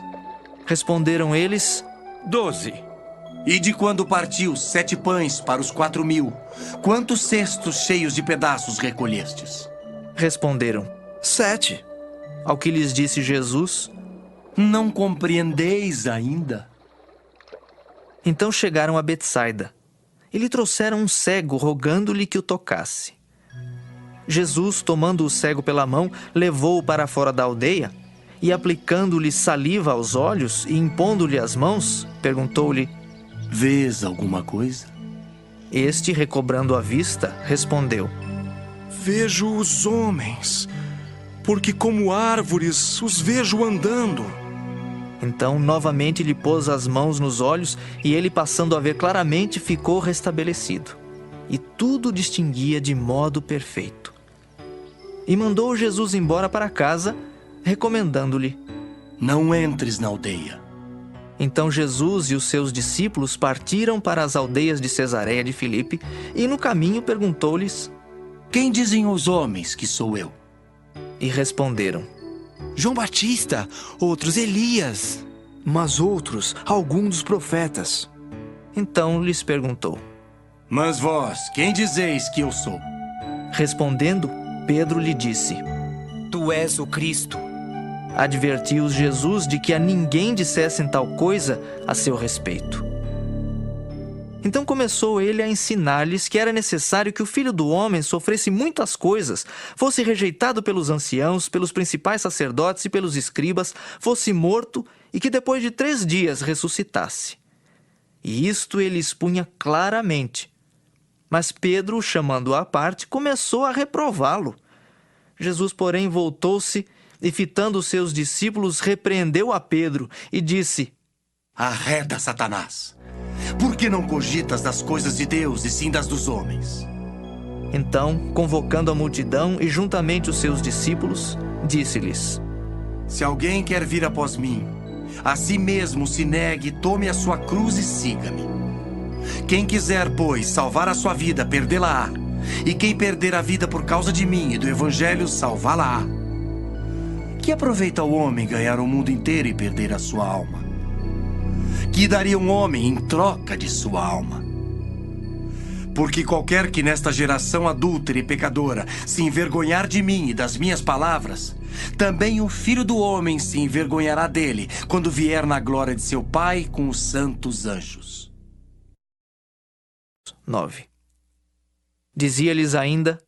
Responderam eles: 12. E de quando partiu 7 pães para os 4.000, quantos cestos cheios de pedaços recolhestes? Responderam: 7. Ao que lhes disse Jesus: Não compreendeis ainda? Então chegaram a Betsaida e lhe trouxeram um cego, rogando-lhe que o tocasse. Jesus, tomando o cego pela mão, levou-o para fora da aldeia e, aplicando-lhe saliva aos olhos e impondo-lhe as mãos, perguntou-lhe: Vês alguma coisa? Este, recobrando a vista, respondeu: Vejo os homens, porque como árvores os vejo andando. Então, novamente lhe pôs as mãos nos olhos e ele, passando a ver claramente, ficou restabelecido. E tudo distinguia de modo perfeito. E mandou Jesus embora para casa, recomendando-lhe: Não entres na aldeia. Então Jesus e os seus discípulos partiram para as aldeias de Cesareia de Filipe e no caminho perguntou-lhes: Quem dizem os homens que sou eu? E responderam: João Batista, outros Elias, mas outros algum dos profetas. Então lhes perguntou: Mas vós, quem dizeis que eu sou? Respondendo, Pedro lhe disse: Tu és o Cristo. Advertiu-os Jesus de que a ninguém dissessem tal coisa a seu respeito. Então começou ele a ensinar-lhes que era necessário que o Filho do Homem sofresse muitas coisas, fosse rejeitado pelos anciãos, pelos principais sacerdotes e pelos escribas, fosse morto e que depois de 3 dias ressuscitasse. E isto ele expunha claramente. Mas Pedro, chamando-o à parte, começou a reprová-lo. Jesus, porém, voltou-se e, fitando os seus discípulos, repreendeu a Pedro e disse: Arreda, Satanás! Por que não cogitas das coisas de Deus e sim das dos homens? Então, convocando a multidão e juntamente os seus discípulos, disse-lhes: Se alguém quer vir após mim, a si mesmo se negue, tome a sua cruz e siga-me. Quem quiser, pois, salvar a sua vida, perdê-la-á. E quem perder a vida por causa de mim e do Evangelho, salvá-la-á. Que aproveita o homem ganhar o mundo inteiro e perder a sua alma? Que daria um homem em troca de sua alma? Porque qualquer que nesta geração adúltera e pecadora se envergonhar de mim e das minhas palavras, também o Filho do Homem se envergonhará dele, quando vier na glória de seu Pai com os santos anjos. 9. Dizia-lhes ainda: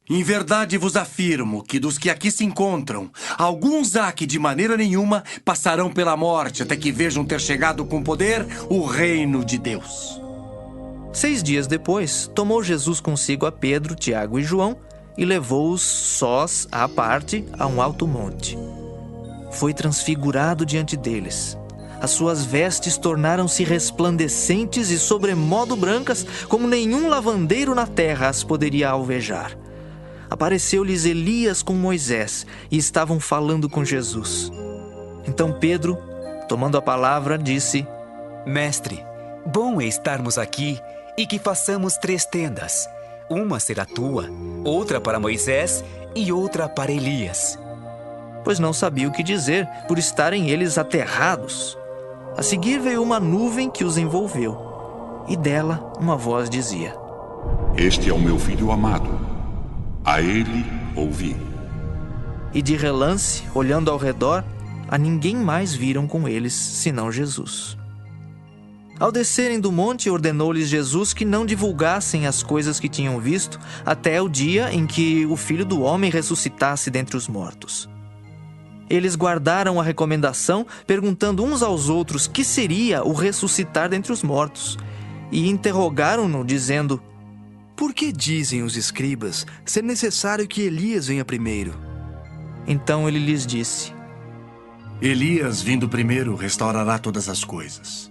Em verdade vos afirmo que dos que aqui se encontram, alguns há que de maneira nenhuma passarão pela morte até que vejam ter chegado com poder o reino de Deus. 6 dias depois, tomou Jesus consigo a Pedro, Tiago e João e levou-os sós à parte a um alto monte. Foi transfigurado diante deles. As suas vestes tornaram-se resplandecentes e sobremodo brancas, como nenhum lavandeiro na terra as poderia alvejar. Apareceu-lhes Elias com Moisés e estavam falando com Jesus. Então Pedro, tomando a palavra, disse: Mestre, bom é estarmos aqui e que façamos 3 tendas. Uma será tua, outra para Moisés e outra para Elias. Pois não sabia o que dizer, por estarem eles aterrados. A seguir veio uma nuvem que os envolveu, e dela uma voz dizia: Este é o meu filho amado. A ele ouvi. E de relance, olhando ao redor, a ninguém mais viram com eles, senão Jesus. Ao descerem do monte, ordenou-lhes Jesus que não divulgassem as coisas que tinham visto até o dia em que o Filho do Homem ressuscitasse dentre os mortos. Eles guardaram a recomendação, perguntando uns aos outros que seria o ressuscitar dentre os mortos, e interrogaram-no, dizendo: Por que dizem os escribas ser necessário que Elias venha primeiro? Então ele lhes disse: Elias, vindo primeiro, restaurará todas as coisas.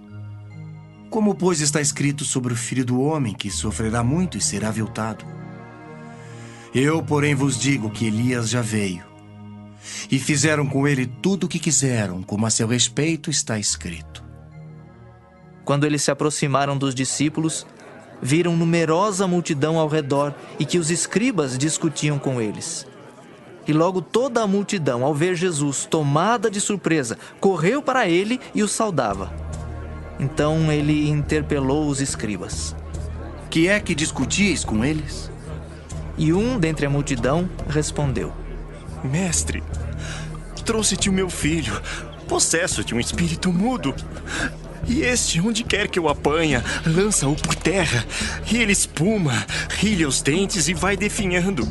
Como, pois, está escrito sobre o Filho do Homem, que sofrerá muito e será aviltado? Eu, porém, vos digo que Elias já veio, e fizeram com ele tudo o que quiseram, como a seu respeito está escrito. Quando eles se aproximaram dos discípulos, viram numerosa multidão ao redor e que os escribas discutiam com eles. E logo toda a multidão, ao ver Jesus, tomada de surpresa, correu para ele e o saudava. Então ele interpelou os escribas: Que é que discutíeis com eles? E um dentre a multidão respondeu: Mestre, trouxe-te o meu filho, possesso de um espírito mudo. E este, onde quer que o apanha, lança-o por terra, e ele espuma, rilha os dentes e vai definhando.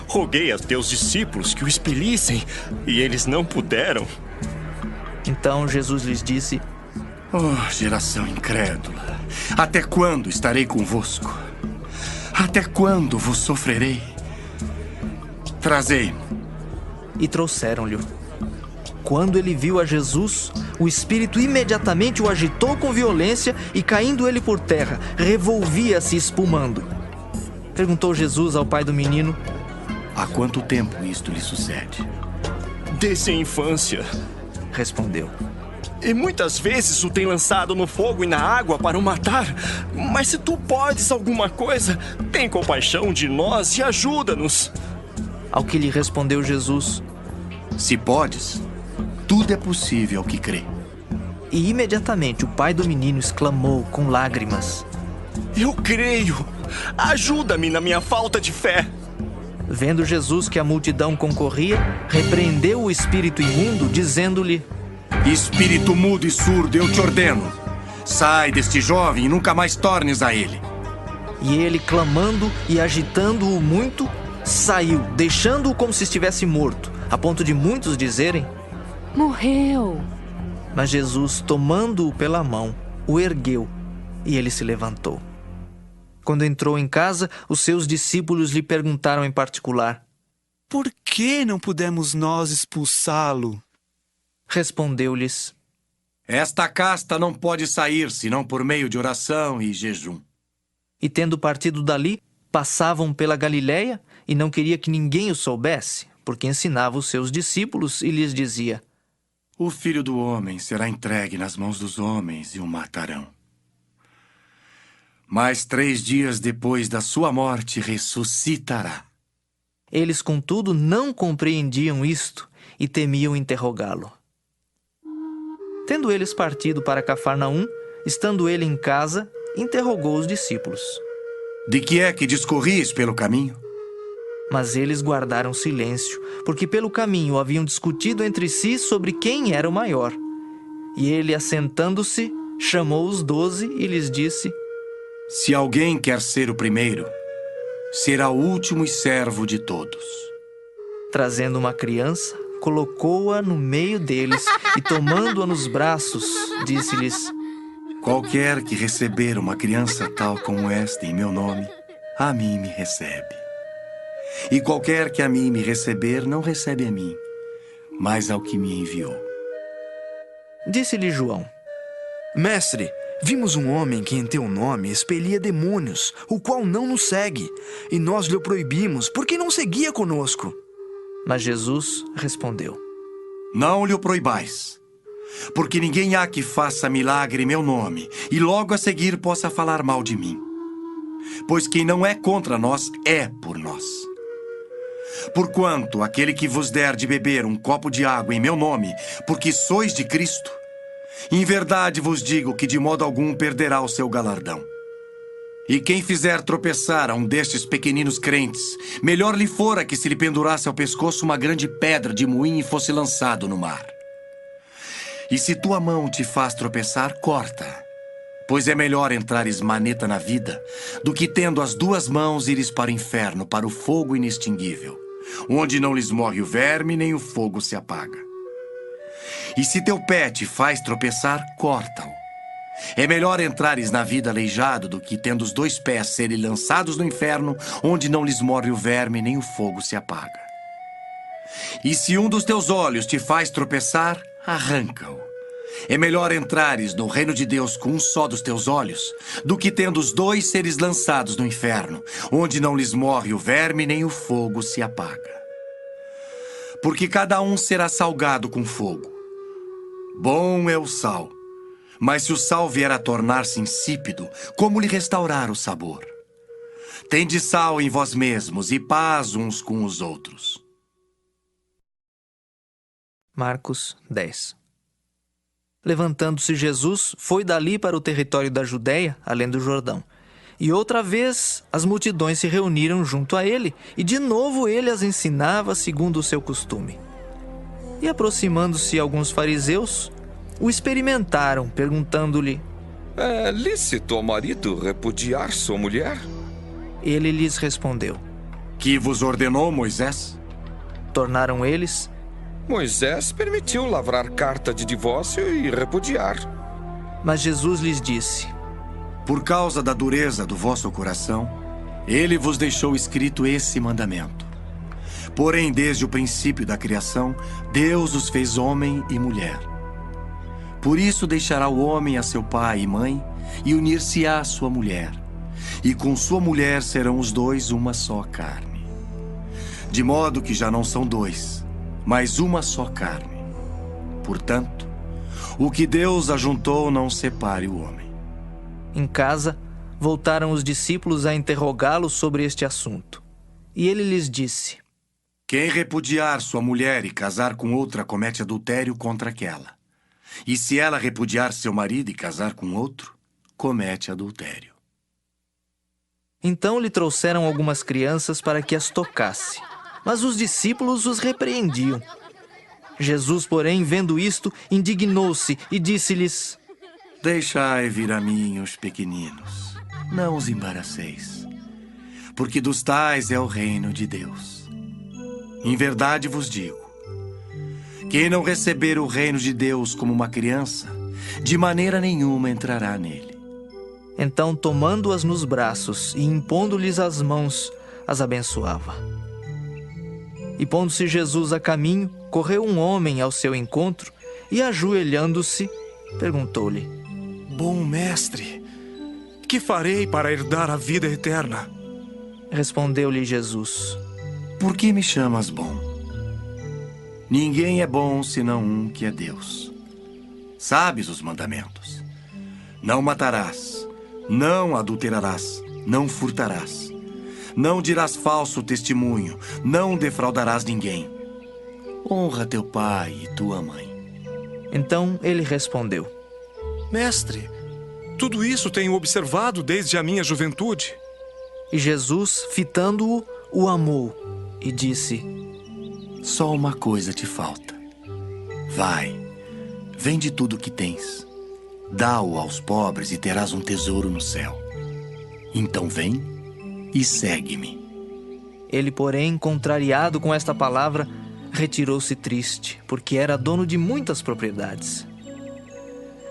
Roguei a teus discípulos que o expelissem, e eles não puderam. Então Jesus lhes disse: Oh, geração incrédula, até quando estarei convosco? Até quando vos sofrerei? Trazei-mo. E trouxeram-lhe. Quando ele viu a Jesus, o espírito imediatamente o agitou com violência e, caindo ele por terra, revolvia-se espumando. Perguntou Jesus ao pai do menino: Há quanto tempo isto lhe sucede? Desde a infância, respondeu. E muitas vezes o tem lançado no fogo e na água para o matar. Mas se tu podes alguma coisa, tem compaixão de nós e ajuda-nos. Ao que lhe respondeu Jesus: Se podes, tudo é possível ao que crê. E imediatamente o pai do menino exclamou com lágrimas: Eu creio, ajuda-me na minha falta de fé. Vendo Jesus que a multidão concorria, repreendeu o espírito imundo, dizendo-lhe: Espírito mudo e surdo, eu te ordeno, sai deste jovem e nunca mais tornes a ele. E ele, clamando e agitando-o muito, saiu, deixando-o como se estivesse morto, a ponto de muitos dizerem: Morreu. Mas Jesus, tomando-o pela mão, o ergueu, e ele se levantou. Quando entrou em casa, os seus discípulos lhe perguntaram em particular: Por que não pudemos nós expulsá-lo? Respondeu-lhes: Esta casta não pode sair, senão por meio de oração e jejum. E tendo partido dali, passavam pela Galiléia, e não queria que ninguém o soubesse, porque ensinava os seus discípulos e lhes dizia: O Filho do Homem será entregue nas mãos dos homens e o matarão. Mas 3 dias depois da sua morte ressuscitará. Eles, contudo, não compreendiam isto e temiam interrogá-lo. Tendo eles partido para Cafarnaum, estando ele em casa, interrogou os discípulos: De que é que discorris pelo caminho? Mas eles guardaram silêncio, porque pelo caminho haviam discutido entre si sobre quem era o maior. E ele, assentando-se, chamou os 12 e lhes disse: Se alguém quer ser o primeiro, será o último e servo de todos. Trazendo uma criança, colocou-a no meio deles e, tomando-a nos braços, disse-lhes: Qualquer que receber uma criança tal como esta em meu nome, a mim me recebe. E qualquer que a mim me receber, não recebe a mim, mas ao que me enviou. Disse-lhe João: Mestre, vimos um homem que em teu nome expelia demônios, o qual não nos segue, e nós lhe o proibimos, porque não seguia conosco. Mas Jesus respondeu: Não lhe o proibais, porque ninguém há que faça milagre em meu nome, e logo a seguir possa falar mal de mim. Pois quem não é contra nós, é por nós. Porquanto aquele que vos der de beber um copo de água em meu nome, porque sois de Cristo, em verdade vos digo que de modo algum perderá o seu galardão. E quem fizer tropeçar a um destes pequeninos crentes, melhor lhe fora que se lhe pendurasse ao pescoço uma grande pedra de moinho e fosse lançado no mar. E se tua mão te faz tropeçar, corta. Pois é melhor entrares maneta na vida, do que tendo as duas mãos ires para o inferno, para o fogo inextinguível, onde não lhes morre o verme, nem o fogo se apaga. E se teu pé te faz tropeçar, corta-o. É melhor entrares na vida aleijado, do que tendo os dois pés serem lançados no inferno, onde não lhes morre o verme, nem o fogo se apaga. E se um dos teus olhos te faz tropeçar, arranca-o. É melhor entrares no reino de Deus com um só dos teus olhos, do que tendo os dois seres lançados no inferno, onde não lhes morre o verme, nem o fogo se apaga. Porque cada um será salgado com fogo. Bom é o sal, mas se o sal vier a tornar-se insípido, como lhe restaurar o sabor? Tende sal em vós mesmos e paz uns com os outros. Marcos 10. Levantando-se Jesus, foi dali para o território da Judéia, além do Jordão. E outra vez as multidões se reuniram junto a ele, e de novo ele as ensinava segundo o seu costume. E aproximando-se alguns fariseus, o experimentaram, perguntando-lhe: É lícito ao marido repudiar sua mulher? Ele lhes respondeu: Que vos ordenou Moisés? Tornaram eles: Moisés permitiu lavrar carta de divórcio e repudiar. Mas Jesus lhes disse: Por causa da dureza do vosso coração, ele vos deixou escrito esse mandamento. Porém, desde o princípio da criação, Deus os fez homem e mulher. Por isso deixará o homem a seu pai e mãe, e unir-se-á à sua mulher. E com sua mulher serão os dois uma só carne. De modo que já não são dois, mas uma só carne. Portanto, o que Deus ajuntou não separe o homem. Em casa, voltaram os discípulos a interrogá-lo sobre este assunto. E ele lhes disse: Quem repudiar sua mulher e casar com outra comete adultério contra aquela. E se ela repudiar seu marido e casar com outro, comete adultério. Então lhe trouxeram algumas crianças para que as tocasse. Mas os discípulos os repreendiam. Jesus, porém, vendo isto, indignou-se e disse-lhes: Deixai vir a mim os pequeninos, não os embaraceis, porque dos tais é o reino de Deus. Em verdade vos digo, quem não receber o reino de Deus como uma criança, de maneira nenhuma entrará nele. Então, tomando-as nos braços e impondo-lhes as mãos, as abençoava. E pondo-se Jesus a caminho, correu um homem ao seu encontro e, ajoelhando-se, perguntou-lhe: Bom mestre, que farei para herdar a vida eterna? Respondeu-lhe Jesus: Por que me chamas bom? Ninguém é bom senão um que é Deus. Sabes os mandamentos: não matarás, não adulterarás, não furtarás, não dirás falso testemunho, não defraudarás ninguém. Honra teu pai e tua mãe. Então ele respondeu: Mestre, tudo isso tenho observado desde a minha juventude. E Jesus, fitando-o, o amou e disse: Só uma coisa te falta. Vai, vende tudo o que tens, dá-o aos pobres e terás um tesouro no céu. Então vem e segue-me. Ele, porém, contrariado com esta palavra, retirou-se triste, porque era dono de muitas propriedades.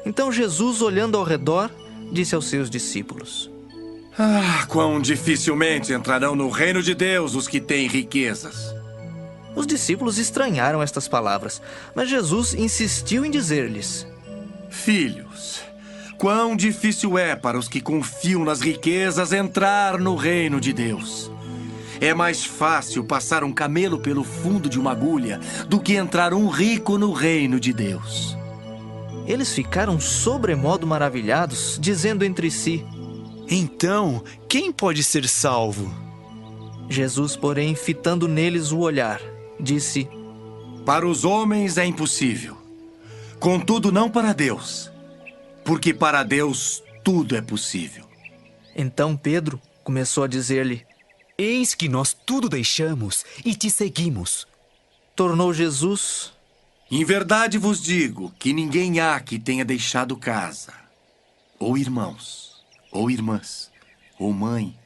Então Jesus, olhando ao redor, disse aos seus discípulos: Quão dificilmente entrarão no reino de Deus os que têm riquezas. Os discípulos estranharam estas palavras, mas Jesus insistiu em dizer-lhes: Filhos, quão difícil é para os que confiam nas riquezas entrar no reino de Deus. É mais fácil passar um camelo pelo fundo de uma agulha do que entrar um rico no reino de Deus. Eles ficaram sobremodo maravilhados, dizendo entre si: Então, quem pode ser salvo? Jesus, porém, fitando neles o olhar, disse: Para os homens é impossível, contudo não para Deus, porque para Deus tudo é possível. Então Pedro começou a dizer-lhe: Eis que nós tudo deixamos e te seguimos. Tornou Jesus: Em verdade vos digo que ninguém há que tenha deixado casa, ou irmãos, ou irmãs, ou mãe,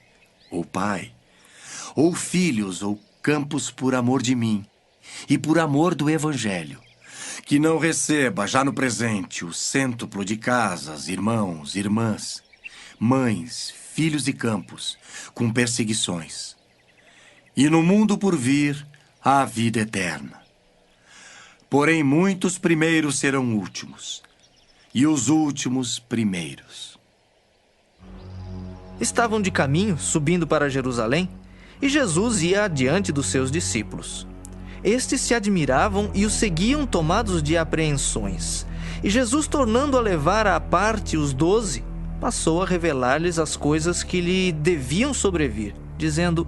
ou pai, ou filhos, ou campos por amor de mim e por amor do Evangelho, que não receba já no presente o cêntuplo de casas, irmãos, irmãs, mães, filhos e campos, com perseguições. E no mundo por vir, a vida eterna. Porém, muitos primeiros serão últimos, e os últimos primeiros. Estavam de caminho, subindo para Jerusalém, e Jesus ia adiante dos seus discípulos. Estes se admiravam e o seguiam tomados de apreensões. E Jesus, tornando a levar à parte os 12, passou a revelar-lhes as coisas que lhe deviam sobrevir, dizendo: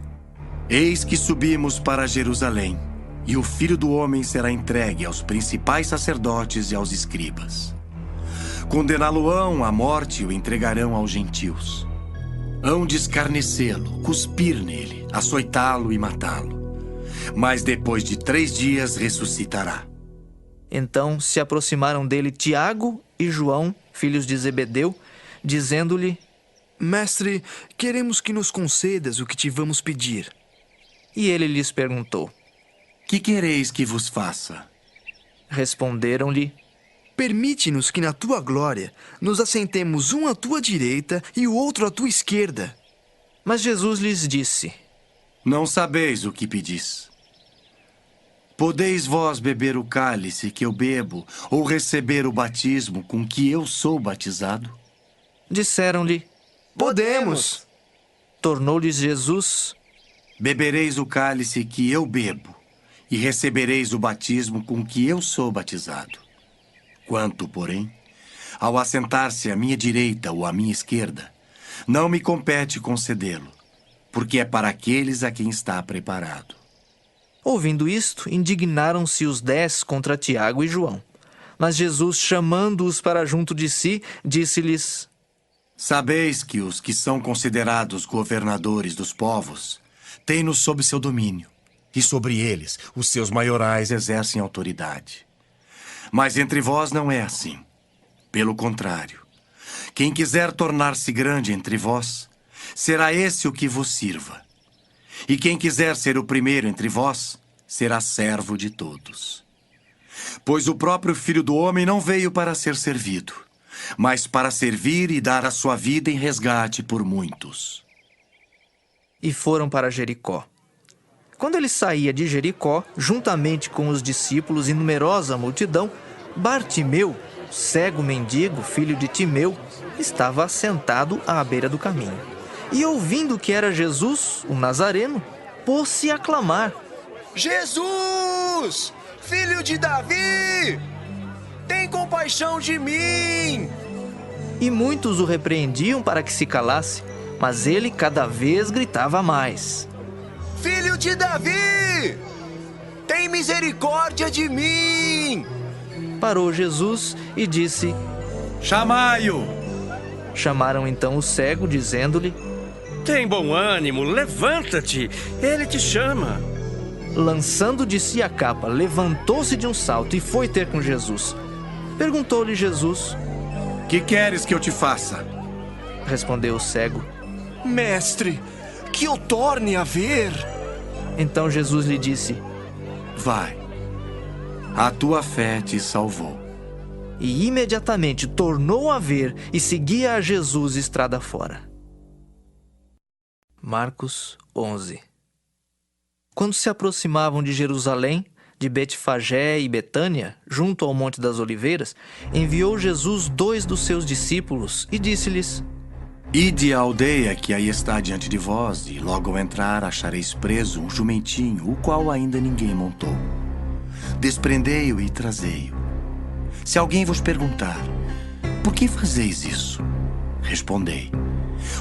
Eis que subimos para Jerusalém, e o Filho do Homem será entregue aos principais sacerdotes e aos escribas. Condená-lo-ão à morte e o entregarão aos gentios. Hão de escarnecê-lo, cuspir nele, açoitá-lo e matá-lo. Mas depois de 3 dias ressuscitará. Então se aproximaram dele Tiago e João, filhos de Zebedeu, dizendo-lhe: Mestre, queremos que nos concedas o que te vamos pedir. E ele lhes perguntou: Que quereis que vos faça? Responderam-lhe: Permite-nos que na tua glória nos assentemos um à tua direita e o outro à tua esquerda. Mas Jesus lhes disse: Não sabeis o que pedis. Podeis vós beber o cálice que eu bebo, ou receber o batismo com que eu sou batizado? Disseram-lhe: Podemos. Tornou-lhes Jesus: Bebereis o cálice que eu bebo, e recebereis o batismo com que eu sou batizado. Quanto, porém, ao assentar-se à minha direita ou à minha esquerda, não me compete concedê-lo, porque é para aqueles a quem está preparado. Ouvindo isto, indignaram-se os 10 contra Tiago e João. Mas Jesus, chamando-os para junto de si, disse-lhes: Sabeis que os que são considerados governadores dos povos têm-nos sob seu domínio, e sobre eles os seus maiorais exercem autoridade. Mas entre vós não é assim. Pelo contrário, quem quiser tornar-se grande entre vós, será esse o que vos sirva. E quem quiser ser o primeiro entre vós, será servo de todos. Pois o próprio Filho do Homem não veio para ser servido, mas para servir e dar a sua vida em resgate por muitos. E foram para Jericó. Quando ele saía de Jericó, juntamente com os discípulos e numerosa multidão, Bartimeu, cego mendigo, filho de Timeu, estava assentado à beira do caminho. E ouvindo que era Jesus, o Nazareno, pôs-se a clamar: Jesus, filho de Davi, tem compaixão de mim! E muitos o repreendiam para que se calasse, mas ele cada vez gritava mais: Filho de Davi, tem misericórdia de mim! Parou Jesus e disse: Chamai-o! Chamaram então o cego, dizendo-lhe: Tem bom ânimo, levanta-te, ele te chama. Lançando de si a capa, levantou-se de um salto e foi ter com Jesus. Perguntou-lhe Jesus: Que queres que eu te faça? Respondeu o cego: Mestre, que eu torne a ver. Então Jesus lhe disse: Vai, a tua fé te salvou. E imediatamente tornou a ver e seguia a Jesus estrada fora. Marcos 11. Quando se aproximavam de Jerusalém, de Betfagé e Betânia, junto ao Monte das Oliveiras, enviou Jesus 2 dos seus discípulos e disse-lhes: Ide à aldeia que aí está diante de vós, e logo ao entrar achareis preso um jumentinho, o qual ainda ninguém montou. Desprendei-o e trazei-o. Se alguém vos perguntar: Por que fazeis isso? Respondei: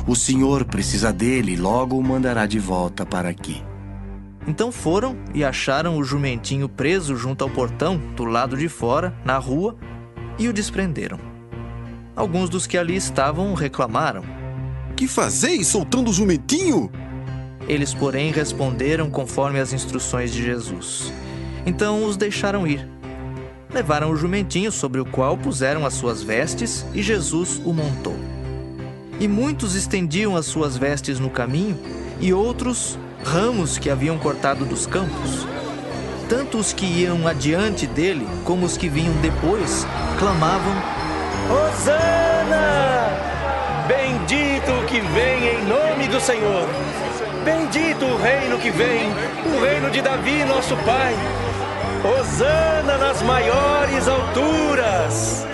O Senhor precisa dele e logo o mandará de volta para aqui. Então foram e acharam o jumentinho preso junto ao portão, do lado de fora, na rua, e o desprenderam. Alguns dos que ali estavam reclamaram: que fazeis soltando o jumentinho? Eles, porém, responderam conforme as instruções de Jesus. Então os deixaram ir. Levaram o jumentinho, sobre o qual puseram as suas vestes, e Jesus o montou. E muitos estendiam as suas vestes no caminho, e outros ramos que haviam cortado dos campos. Tanto os que iam adiante dele, como os que vinham depois, clamavam: Hosana! Bendito o que vem em nome do Senhor! Bendito o reino que vem, o reino de Davi, nosso pai! Hosana nas maiores alturas!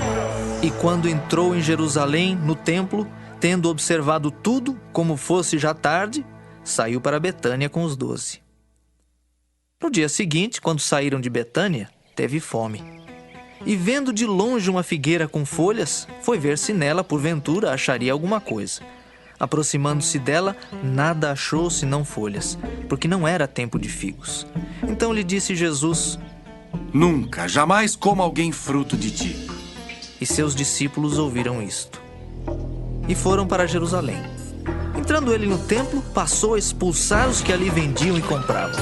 E quando entrou em Jerusalém, no templo, tendo observado tudo, como fosse já tarde, saiu para Betânia com os 12. No dia seguinte, quando saíram de Betânia, teve fome. E vendo de longe uma figueira com folhas, foi ver se nela, porventura, acharia alguma coisa. Aproximando-se dela, nada achou senão folhas, porque não era tempo de figos. Então lhe disse Jesus: Nunca, jamais coma alguém fruto de ti. E seus discípulos ouviram isto. E foram para Jerusalém. Entrando ele no templo, passou a expulsar os que ali vendiam e compravam.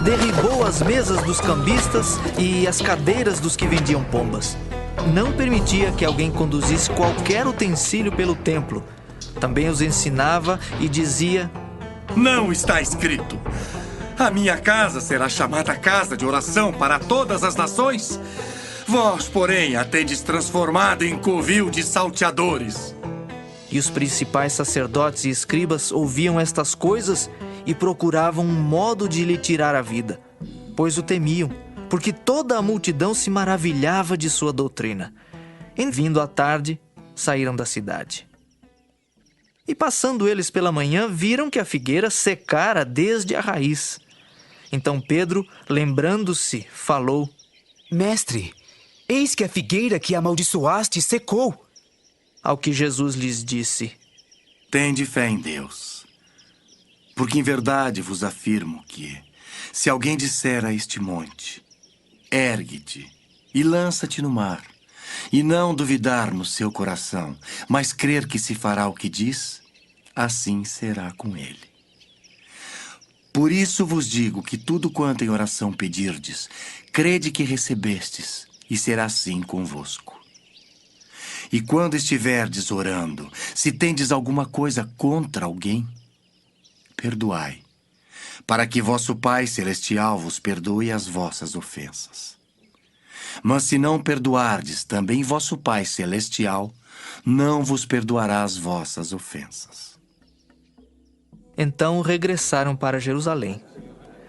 Derribou as mesas dos cambistas e as cadeiras dos que vendiam pombas. Não permitia que alguém conduzisse qualquer utensílio pelo templo. Também os ensinava e dizia: Não está escrito: a minha casa será chamada casa de oração para todas as nações? Vós, porém, a tendes transformado em covil de salteadores. E os principais sacerdotes e escribas ouviam estas coisas e procuravam um modo de lhe tirar a vida, pois o temiam, porque toda a multidão se maravilhava de sua doutrina. E vindo à tarde, saíram da cidade. E passando eles pela manhã, viram que a figueira secara desde a raiz. Então Pedro, lembrando-se, falou: Mestre, eis que a figueira que amaldiçoaste secou. Ao que Jesus lhes disse: Tende fé em Deus, porque em verdade vos afirmo que, se alguém disser a este monte: ergue-te e lança-te no mar, e não duvidar no seu coração, mas crer que se fará o que diz, assim será com ele. Por isso vos digo que tudo quanto em oração pedirdes, crede que recebestes, e será assim convosco. E quando estiverdes orando, se tendes alguma coisa contra alguém, perdoai, para que vosso Pai Celestial vos perdoe as vossas ofensas. Mas se não perdoardes, também vosso Pai Celestial não vos perdoará as vossas ofensas. Então regressaram para Jerusalém.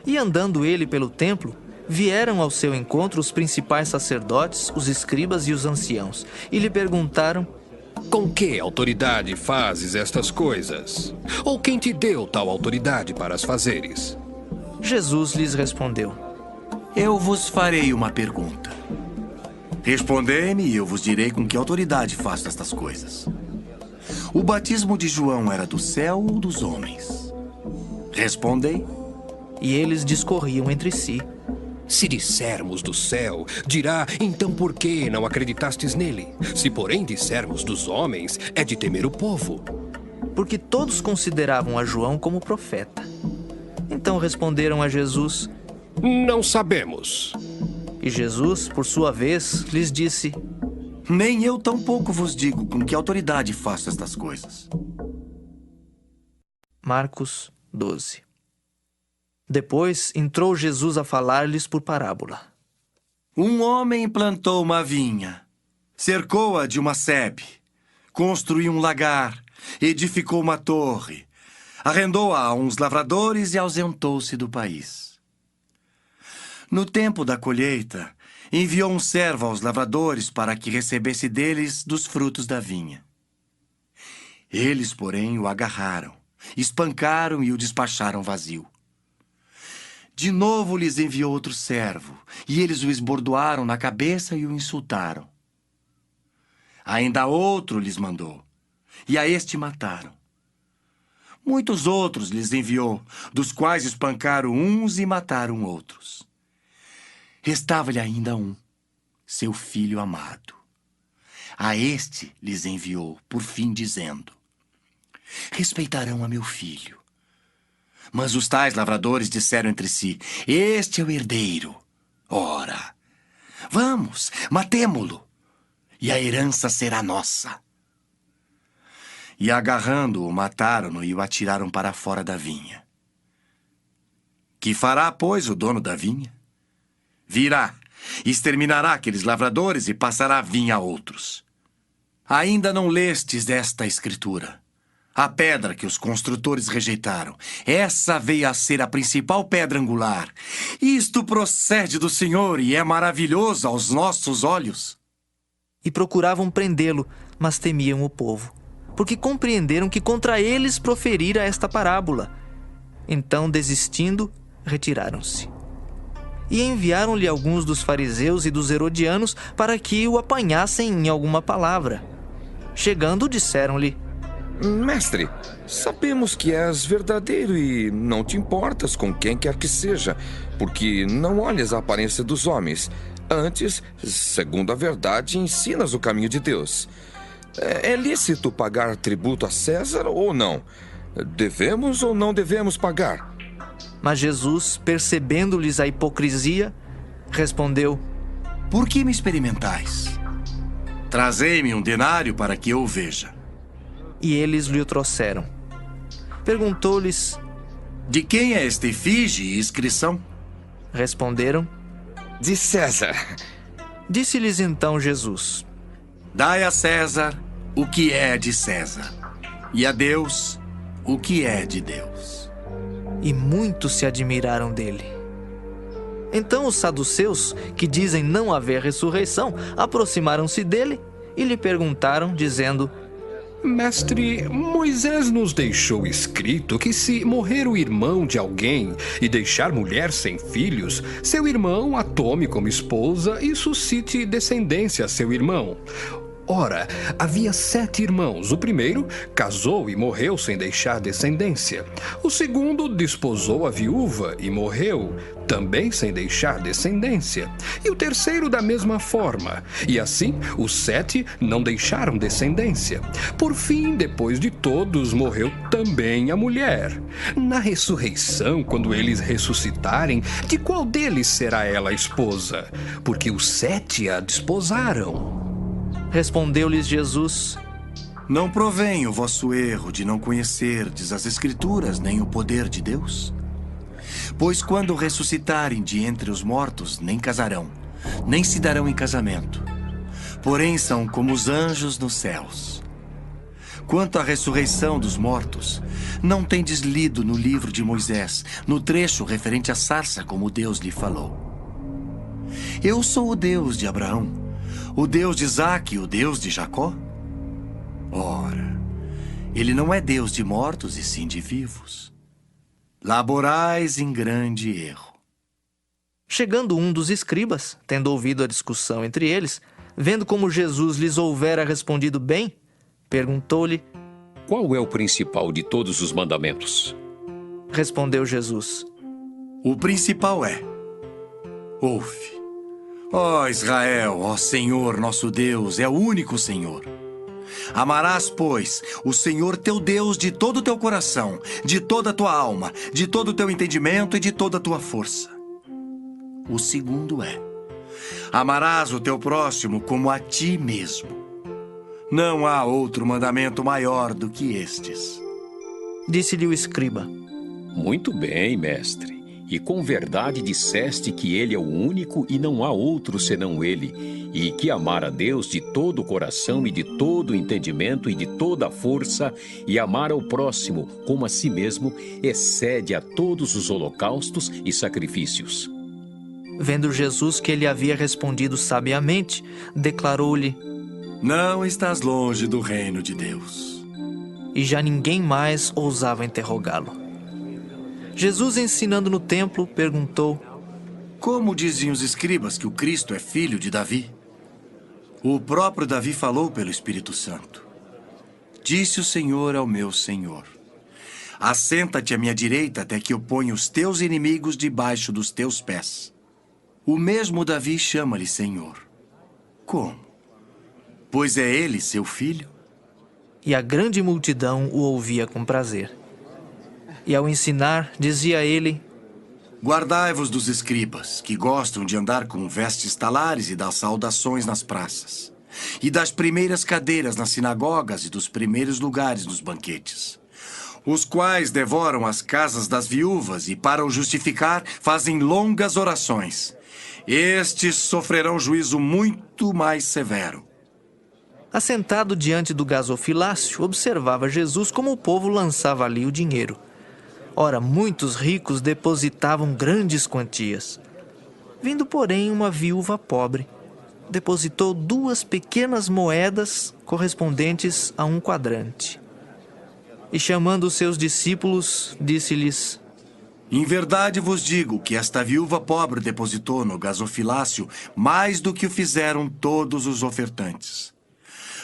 E andando ele pelo templo, vieram ao seu encontro os principais sacerdotes, os escribas e os anciãos, e lhe perguntaram: Com que autoridade fazes estas coisas? Ou quem te deu tal autoridade para as fazeres? Jesus lhes respondeu: Eu vos farei uma pergunta. Respondei-me e eu vos direi com que autoridade faço estas coisas. O batismo de João era do céu ou dos homens? Respondei. E eles discorriam entre si. Se dissermos do céu, dirá: então por que não acreditastes nele? Se porém dissermos dos homens, é de temer o povo. Porque todos consideravam a João como profeta. Então responderam a Jesus: Não sabemos. E Jesus, por sua vez, lhes disse: Nem eu tampouco vos digo com que autoridade faço estas coisas. Marcos 12. Depois entrou Jesus a falar-lhes por parábola. Um homem plantou uma vinha, cercou-a de uma sebe, construiu um lagar, edificou uma torre, arrendou-a a uns lavradores e ausentou-se do país. No tempo da colheita, enviou um servo aos lavradores para que recebesse deles dos frutos da vinha. Eles, porém, o agarraram, espancaram e o despacharam vazio. De novo lhes enviou outro servo, e eles o esbordoaram na cabeça e o insultaram. Ainda outro lhes mandou, e a este mataram. Muitos outros lhes enviou, dos quais espancaram uns e mataram outros. Restava-lhe ainda um, seu filho amado. A este lhes enviou, por fim, dizendo: respeitarão a meu filho. Mas os tais lavradores disseram entre si: este é o herdeiro. Ora, vamos, matemo-lo, e a herança será nossa. E agarrando-o, mataram-no e o atiraram para fora da vinha. Que fará, pois, o dono da vinha? Virá, exterminará aqueles lavradores e passará a vinha a outros. Ainda não lestes esta escritura? A pedra que os construtores rejeitaram, essa veio a ser a principal pedra angular. Isto procede do Senhor e é maravilhoso aos nossos olhos. E procuravam prendê-lo, mas temiam o povo, porque compreenderam que contra eles proferira esta parábola. Então, desistindo, retiraram-se. E enviaram-lhe alguns dos fariseus e dos herodianos para que o apanhassem em alguma palavra. Chegando, disseram-lhe: Mestre, sabemos que és verdadeiro e não te importas com quem quer que seja, porque não olhas a aparência dos homens. Antes, segundo a verdade, ensinas o caminho de Deus. É lícito pagar tributo a César ou não? Devemos ou não devemos pagar? Mas Jesus, percebendo-lhes a hipocrisia, respondeu: Por que me experimentais? Trazei-me um denário para que eu o veja. E eles lhe o trouxeram. Perguntou-lhes: De quem é esta efígie e inscrição? Responderam: De César. Disse-lhes então Jesus: Dai a César o que é de César, e a Deus o que é de Deus. E muitos se admiraram dele. Então os saduceus, que dizem não haver ressurreição, aproximaram-se dele e lhe perguntaram, dizendo: Mestre, Moisés nos deixou escrito que se morrer o irmão de alguém e deixar mulher sem filhos, seu irmão a tome como esposa e suscite descendência a seu irmão. Ora, havia 7 irmãos. O primeiro casou e morreu sem deixar descendência. O segundo desposou a viúva e morreu, também sem deixar descendência. E o terceiro da mesma forma. E assim, os 7 não deixaram descendência. Por fim, depois de todos, morreu também a mulher. Na ressurreição, quando eles ressuscitarem, de qual deles será ela a esposa? Porque os 7 a desposaram. Respondeu-lhes Jesus: Não provém o vosso erro de não conhecerdes as Escrituras nem o poder de Deus? Pois quando ressuscitarem de entre os mortos, nem casarão, nem se darão em casamento. Porém são como os anjos nos céus. Quanto à ressurreição dos mortos, não tendes lido no livro de Moisés, no trecho referente à sarça, como Deus lhe falou: Eu sou o Deus de Abraão, o Deus de Isaque e o Deus de Jacó? Ora, ele não é Deus de mortos e sim de vivos. Laborais em grande erro. Chegando um dos escribas, tendo ouvido a discussão entre eles, vendo como Jesus lhes houvera respondido bem, perguntou-lhe: Qual é o principal de todos os mandamentos? Respondeu Jesus: O principal é: ouve. Ó Israel, ó Senhor nosso Deus, é o único Senhor. Amarás, pois, o Senhor teu Deus de todo o teu coração, de toda a tua alma, de todo o teu entendimento e de toda a tua força. O segundo é: amarás o teu próximo como a ti mesmo. Não há outro mandamento maior do que estes. Disse-lhe o escriba: Muito bem, mestre. E com verdade disseste que ele é o único e não há outro senão ele, e que amar a Deus de todo o coração e de todo o entendimento e de toda a força, e amar ao próximo como a si mesmo, excede a todos os holocaustos e sacrifícios. Vendo Jesus que ele havia respondido sabiamente, declarou-lhe: Não estás longe do reino de Deus. E já ninguém mais ousava interrogá-lo. Jesus, ensinando no templo, perguntou: Como diziam os escribas que o Cristo é filho de Davi? O próprio Davi falou pelo Espírito Santo. Disse o Senhor ao meu Senhor: Assenta-te à minha direita até que eu ponha os teus inimigos debaixo dos teus pés. O mesmo Davi chama-lhe Senhor. Como? Pois é ele seu filho? e a grande multidão o ouvia com prazer. E ao ensinar, dizia ele: Guardai-vos dos escribas, que gostam de andar com vestes talares e das saudações nas praças, e das primeiras cadeiras nas sinagogas e dos primeiros lugares nos banquetes, os quais devoram as casas das viúvas e, para o justificar, fazem longas orações. Estes sofrerão juízo muito mais severo. Assentado diante do gasofilácio, observava Jesus como o povo lançava ali o dinheiro. Ora, muitos ricos depositavam grandes quantias. Vindo, porém, uma viúva pobre, depositou 2 pequenas moedas correspondentes a 1 quadrante. E chamando os seus discípulos, disse-lhes: Em verdade vos digo que esta viúva pobre depositou no gasofilácio mais do que o fizeram todos os ofertantes.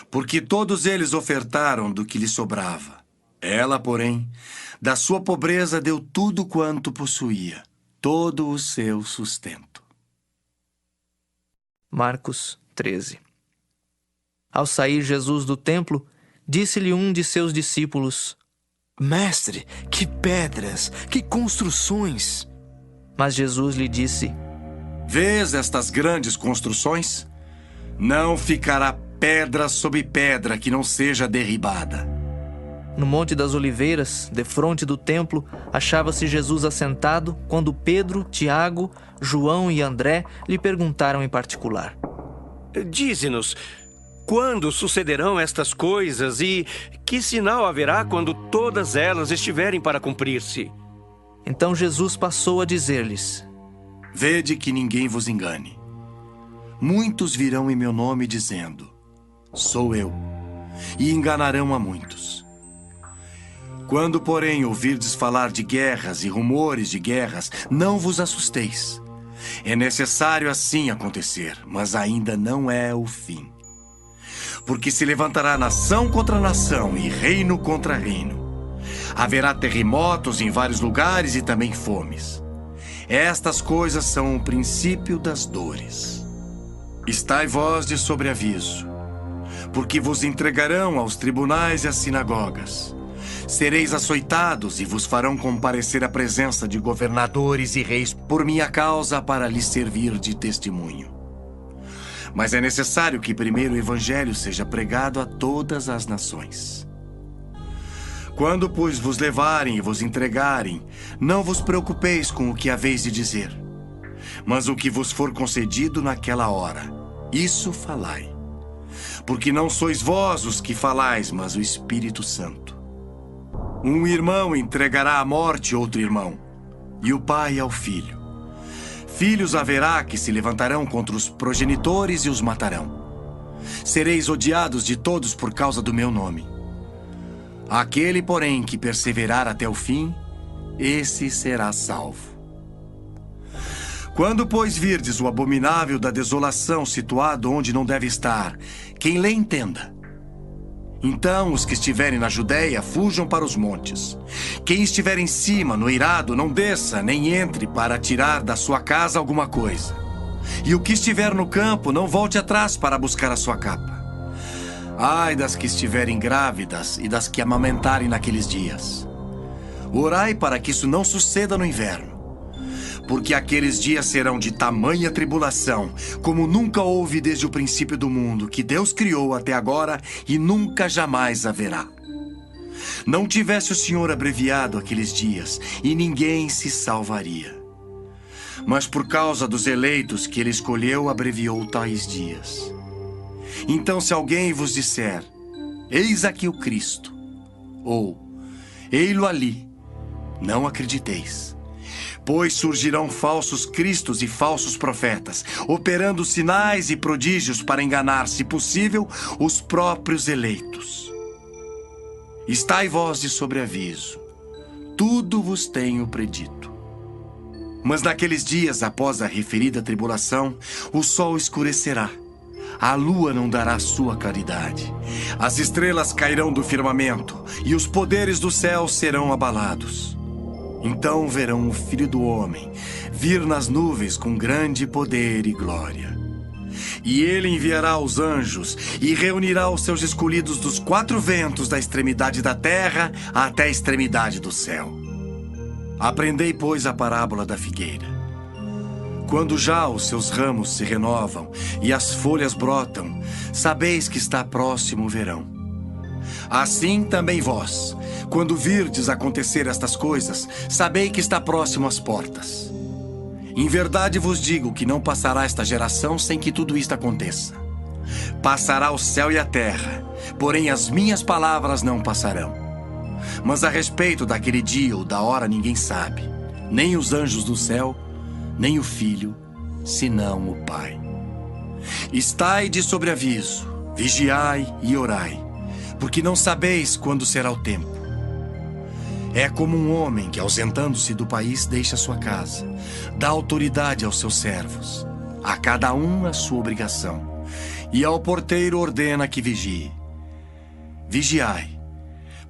Porque todos eles ofertaram do que lhe sobrava. Ela, porém, da sua pobreza deu tudo quanto possuía, todo o seu sustento. Marcos 13. Ao sair Jesus do templo, disse-lhe um de seus discípulos: Mestre, que pedras, que construções! Mas Jesus lhe disse: Vês estas grandes construções? Não ficará pedra sobre pedra que não seja derribada. No Monte das Oliveiras, defronte do templo, achava-se Jesus assentado, quando Pedro, Tiago, João e André lhe perguntaram em particular: Dize-nos, quando sucederão estas coisas e que sinal haverá quando todas elas estiverem para cumprir-se? Então Jesus passou a dizer-lhes: Vede que ninguém vos engane. Muitos virão em meu nome dizendo: Sou eu, e enganarão a muitos. Quando, porém, ouvirdes falar de guerras e rumores de guerras, não vos assusteis. É necessário assim acontecer, mas ainda não é o fim. Porque se levantará nação contra nação e reino contra reino. Haverá terremotos em vários lugares e também fomes. Estas coisas são o princípio das dores. Estai vós de sobreaviso, porque vos entregarão aos tribunais e às sinagogas. Sereis açoitados e vos farão comparecer à presença de governadores e reis por minha causa para lhes servir de testemunho. Mas é necessário que primeiro o evangelho seja pregado a todas as nações. Quando, pois, vos levarem e vos entregarem, não vos preocupeis com o que haveis de dizer, mas o que vos for concedido naquela hora, isso falai. Porque não sois vós os que falais, mas o Espírito Santo. Um irmão entregará à morte outro irmão, e o pai ao filho. Filhos haverá que se levantarão contra os progenitores e os matarão. Sereis odiados de todos por causa do meu nome. Aquele, porém, que perseverar até o fim, esse será salvo. Quando, pois, virdes o abominável da desolação situado onde não deve estar, quem lê entenda. Então os que estiverem na Judéia fujam para os montes. Quem estiver em cima, no eirado, não desça, nem entre para tirar da sua casa alguma coisa. E o que estiver no campo, não volte atrás para buscar a sua capa. Ai das que estiverem grávidas e das que amamentarem naqueles dias. Orai para que isso não suceda no inverno. Porque aqueles dias serão de tamanha tribulação, como nunca houve desde o princípio do mundo, que Deus criou até agora e nunca jamais haverá. Não tivesse o Senhor abreviado aqueles dias, e ninguém se salvaria. Mas por causa dos eleitos que ele escolheu, abreviou tais dias. Então, se alguém vos disser: eis aqui o Cristo, ou ei-lo ali, não acrediteis. Pois surgirão falsos cristos e falsos profetas, operando sinais e prodígios para enganar, se possível, os próprios eleitos. Estai vós de sobreaviso, tudo vos tenho predito. Mas naqueles dias, após a referida tribulação, o sol escurecerá, a lua não dará sua claridade, as estrelas cairão do firmamento e os poderes do céu serão abalados. Então verão o Filho do Homem vir nas nuvens com grande poder e glória. E ele enviará os anjos e reunirá os seus escolhidos dos 4 ventos, da extremidade da terra até a extremidade do céu. Aprendei, pois, a parábola da figueira. Quando já os seus ramos se renovam e as folhas brotam, sabeis que está próximo o verão. Assim também vós, quando virdes acontecer estas coisas, sabei que está próximo às portas. Em verdade vos digo que não passará esta geração sem que tudo isto aconteça. Passará o céu e a terra, porém as minhas palavras não passarão. Mas a respeito daquele dia ou da hora ninguém sabe, nem os anjos do céu, nem o Filho, senão o Pai. Estai de sobreaviso, vigiai e orai, porque não sabeis quando será o tempo. É como um homem que, ausentando-se do país, deixa sua casa, dá autoridade aos seus servos, a cada um a sua obrigação, e ao porteiro ordena que vigie. Vigiai,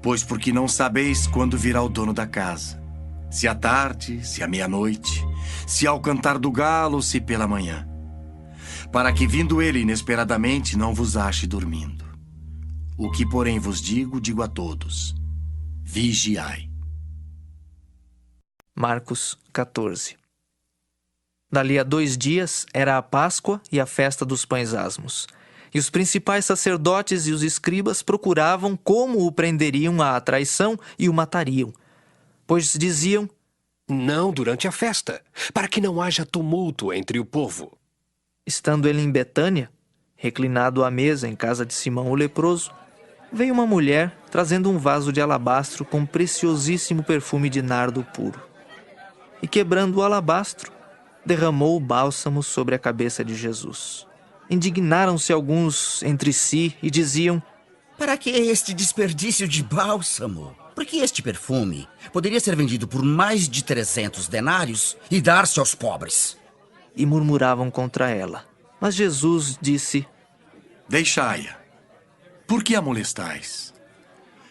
pois porque não sabeis quando virá o dono da casa, se à tarde, se à meia-noite, se ao cantar do galo, se pela manhã, para que, vindo ele inesperadamente, não vos ache dormindo. O que, porém, vos digo, digo a todos: vigiai. Marcos 14. Dali a 2 dias era a Páscoa e a festa dos pães asmos. E os principais sacerdotes e os escribas procuravam como o prenderiam à traição e o matariam. Pois diziam: não durante a festa, para que não haja tumulto entre o povo. Estando ele em Betânia, reclinado à mesa em casa de Simão o leproso, veio uma mulher trazendo um vaso de alabastro com preciosíssimo perfume de nardo puro. E quebrando o alabastro, derramou o bálsamo sobre a cabeça de Jesus. Indignaram-se alguns entre si e diziam: para que este desperdício de bálsamo? Porque este perfume poderia ser vendido por mais de 300 denários e dar-se aos pobres. E murmuravam contra ela. Mas Jesus disse: deixai-a. Por que a molestais?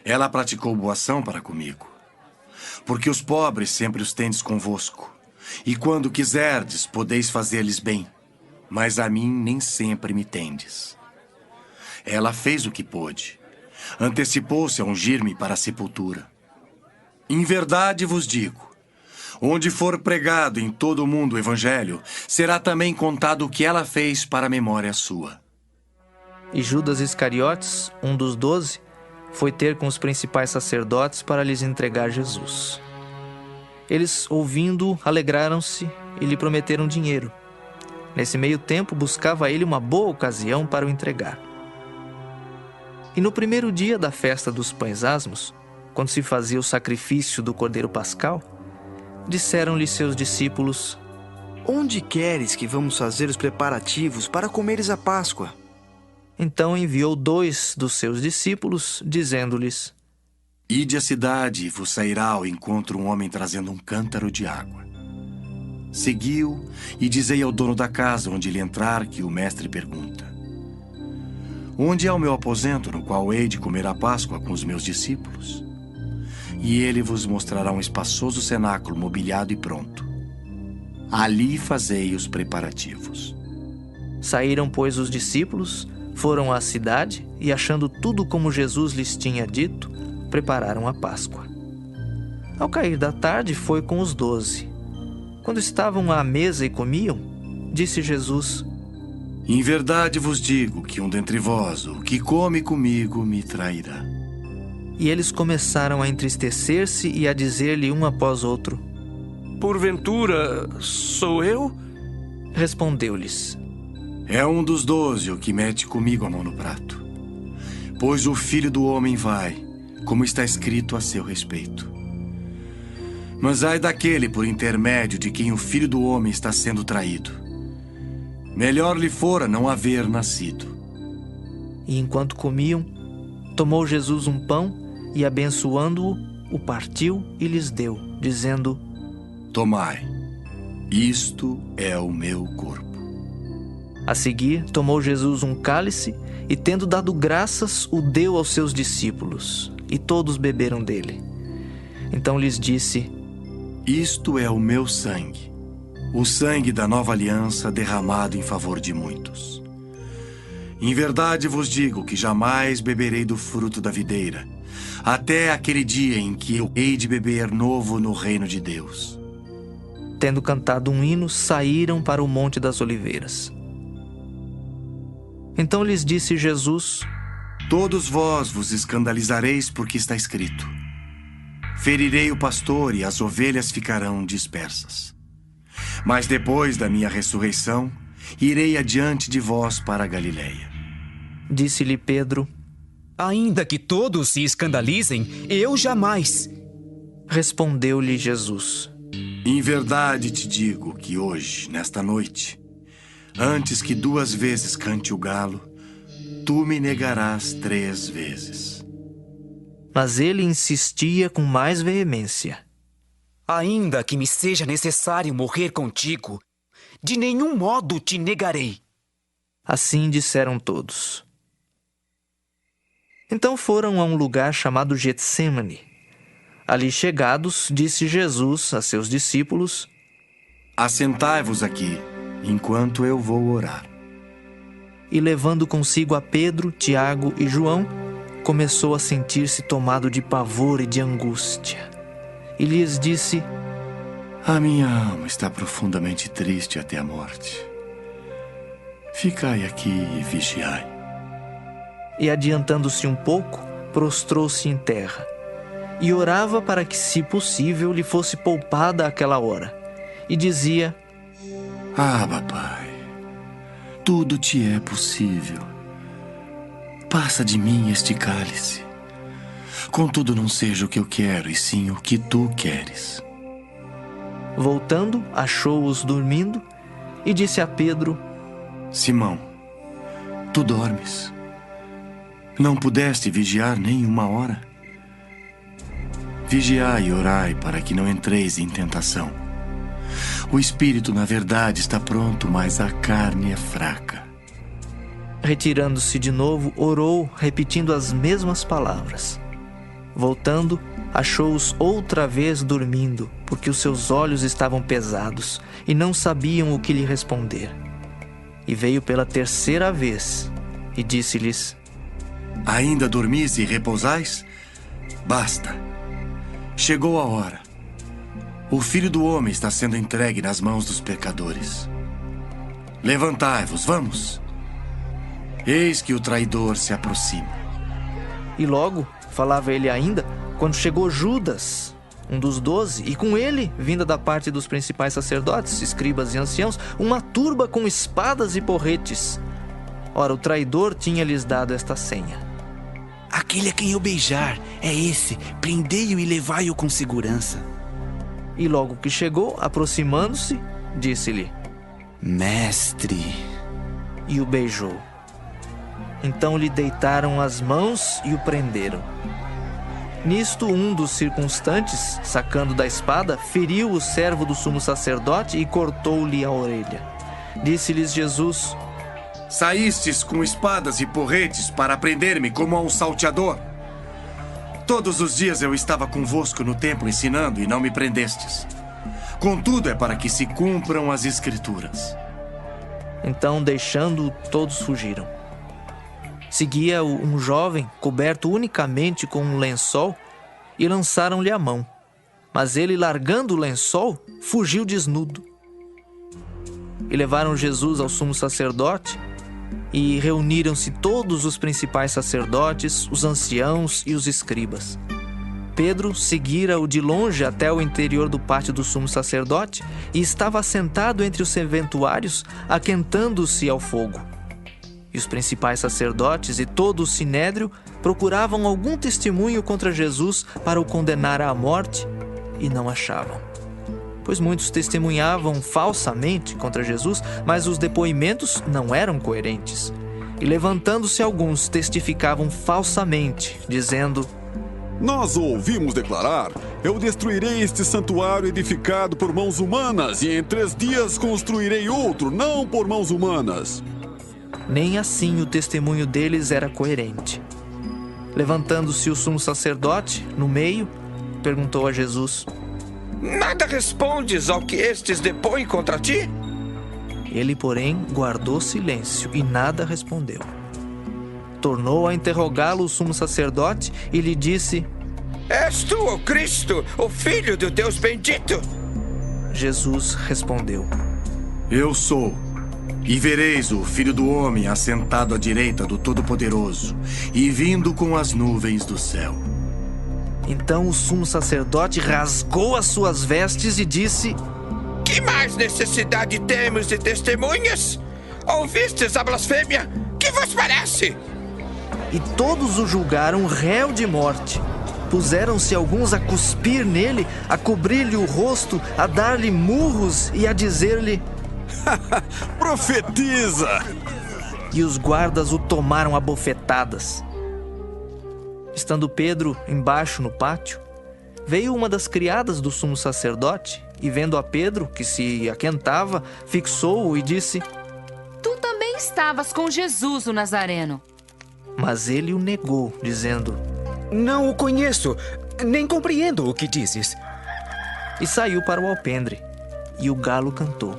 Ela praticou boa ação para comigo. Porque os pobres sempre os tendes convosco, e quando quiserdes, podeis fazer-lhes bem, mas a mim nem sempre me tendes. Ela fez o que pôde. Antecipou-se a ungir-me para a sepultura. Em verdade vos digo, onde for pregado em todo o mundo o evangelho, será também contado o que ela fez para a memória sua. E Judas Iscariotes, um dos 12, foi ter com os principais sacerdotes para lhes entregar Jesus. Eles, ouvindo, alegraram-se e lhe prometeram dinheiro. Nesse meio tempo, buscava ele uma boa ocasião para o entregar. E no primeiro dia da festa dos pães asmos, quando se fazia o sacrifício do cordeiro pascal, disseram-lhe seus discípulos: onde queres que vamos fazer os preparativos para comeres a Páscoa? Então enviou 2 dos seus discípulos, dizendo-lhes: ide à cidade e vos sairá ao encontro um homem trazendo um cântaro de água. Seguiu e dizei ao dono da casa onde ele entrar que o mestre pergunta: onde é o meu aposento no qual hei de comer a Páscoa com os meus discípulos? E ele vos mostrará um espaçoso cenáculo mobiliado e pronto. Ali fazei os preparativos. Saíram, pois, os discípulos, foram à cidade e, achando tudo como Jesus lhes tinha dito, prepararam a Páscoa. Ao cair da tarde, foi com os 12. Quando estavam à mesa e comiam, disse Jesus: em verdade vos digo que um dentre vós, o que come comigo, me trairá. E eles começaram a entristecer-se e a dizer-lhe um após outro: porventura, sou eu? Respondeu-lhes: é um dos 12 o que mete comigo a mão no prato. Pois o Filho do Homem vai, como está escrito a seu respeito. Mas ai daquele por intermédio de quem o Filho do Homem está sendo traído. Melhor lhe fora não haver nascido. E enquanto comiam, tomou Jesus um pão e, abençoando-o, o partiu e lhes deu, dizendo: tomai, isto é o meu corpo. A seguir, tomou Jesus um cálice e, tendo dado graças, o deu aos seus discípulos, e todos beberam dele. Então lhes disse: isto é o meu sangue, o sangue da nova aliança derramado em favor de muitos. Em verdade vos digo que jamais beberei do fruto da videira, até aquele dia em que eu hei de beber novo no reino de Deus. Tendo cantado um hino, saíram para o Monte das Oliveiras. Então lhes disse Jesus: Todos vós vos escandalizareis porque está escrito: ferirei o pastor e as ovelhas ficarão dispersas. Mas depois da minha ressurreição, irei adiante de vós para a Galileia. Disse-lhe Pedro: Ainda que todos se escandalizem, eu jamais. Respondeu-lhe Jesus: Em verdade te digo que hoje, nesta noite, antes que 2 vezes cante o galo, tu me negarás 3 vezes. Mas ele insistia com mais veemência: Ainda que me seja necessário morrer contigo, de nenhum modo te negarei. Assim disseram todos. Então foram a um lugar chamado Getsêmani. Ali chegados, disse Jesus a seus discípulos: Assentai-vos aqui, enquanto eu vou orar. E levando consigo a Pedro, Tiago e João, começou a sentir-se tomado de pavor e de angústia. E lhes disse: A minha alma está profundamente triste até a morte. Ficai aqui e vigiai. E adiantando-se um pouco, prostrou-se em terra e orava para que, se possível, lhe fosse poupada aquela hora. E dizia: Abba, Pai, tudo te é possível. Passa de mim este cálice. Contudo, não seja o que eu quero, e sim o que tu queres. Voltando, achou-os dormindo e disse a Pedro: Simão, tu dormes? Não pudeste vigiar nem 1 hora? Vigiai e orai para que não entreis em tentação. O espírito, na verdade, está pronto, mas a carne é fraca. Retirando-se de novo, orou, repetindo as mesmas palavras. Voltando, achou-os outra vez dormindo, porque os seus olhos estavam pesados e não sabiam o que lhe responder. E veio pela 3ª vez e disse-lhes: Ainda dormis e repousais? Basta. Chegou a hora. O Filho do Homem está sendo entregue nas mãos dos pecadores. Levantai-vos, vamos. Eis que o traidor se aproxima. E logo, falava ele ainda, quando chegou Judas, um dos 12, e com ele, vinda da parte dos principais sacerdotes, escribas e anciãos, uma turba com espadas e porretes. Ora, o traidor tinha-lhes dado esta senha: Aquele a quem eu beijar, é esse, prendei-o e levai-o com segurança. E logo que chegou, aproximando-se, disse-lhe: Mestre. E o beijou. Então lhe deitaram as mãos e o prenderam. Nisto, um dos circunstantes, sacando da espada, feriu o servo do sumo sacerdote e cortou-lhe a orelha. Disse-lhes Jesus: Saístes com espadas e porretes para prender-me como a um salteador. Todos os dias eu estava convosco no templo ensinando e não me prendestes. Contudo, é para que se cumpram as Escrituras. Então, deixando-o, todos fugiram. Seguia-o um jovem, coberto unicamente com um lençol, e lançaram-lhe a mão. Mas ele, largando o lençol, fugiu desnudo. E levaram Jesus ao sumo sacerdote, e reuniram-se todos os principais sacerdotes, os anciãos e os escribas. Pedro seguira-o de longe até o interior do pátio do sumo sacerdote e estava assentado entre os serventuários, aquentando-se ao fogo. E os principais sacerdotes e todo o sinédrio procuravam algum testemunho contra Jesus para o condenar à morte e não achavam. Pois muitos testemunhavam falsamente contra Jesus, mas os depoimentos não eram coerentes. E levantando-se alguns, testificavam falsamente, dizendo: Nós o ouvimos declarar: Eu destruirei este santuário edificado por mãos humanas, e em 3 dias construirei outro, não por mãos humanas. Nem assim o testemunho deles era coerente. Levantando-se o sumo sacerdote, no meio, perguntou a Jesus: Nada respondes ao que estes depõem contra ti? Ele, porém, guardou silêncio e nada respondeu. tornou a interrogá-lo o sumo sacerdote e lhe disse: És tu o Cristo, o Filho do Deus bendito? Jesus respondeu: Eu sou. E vereis o Filho do Homem assentado à direita do Todo-Poderoso e vindo com as nuvens do céu. Então o sumo sacerdote rasgou as suas vestes e disse: Que mais necessidade temos de testemunhas? Ouvistes a blasfêmia? Que vos parece? E todos o julgaram réu de morte. Puseram-se alguns a cuspir nele, a cobrir-lhe o rosto, a dar-lhe murros e a dizer-lhe: Profetiza! E os guardas o tomaram a bofetadas. Estando Pedro embaixo no pátio, veio uma das criadas do sumo sacerdote e, vendo a Pedro, que se aquentava, fixou-o e disse: Tu também estavas com Jesus, o Nazareno. Mas ele o negou, dizendo: Não o conheço, nem compreendo o que dizes. E saiu para o alpendre, e o galo cantou.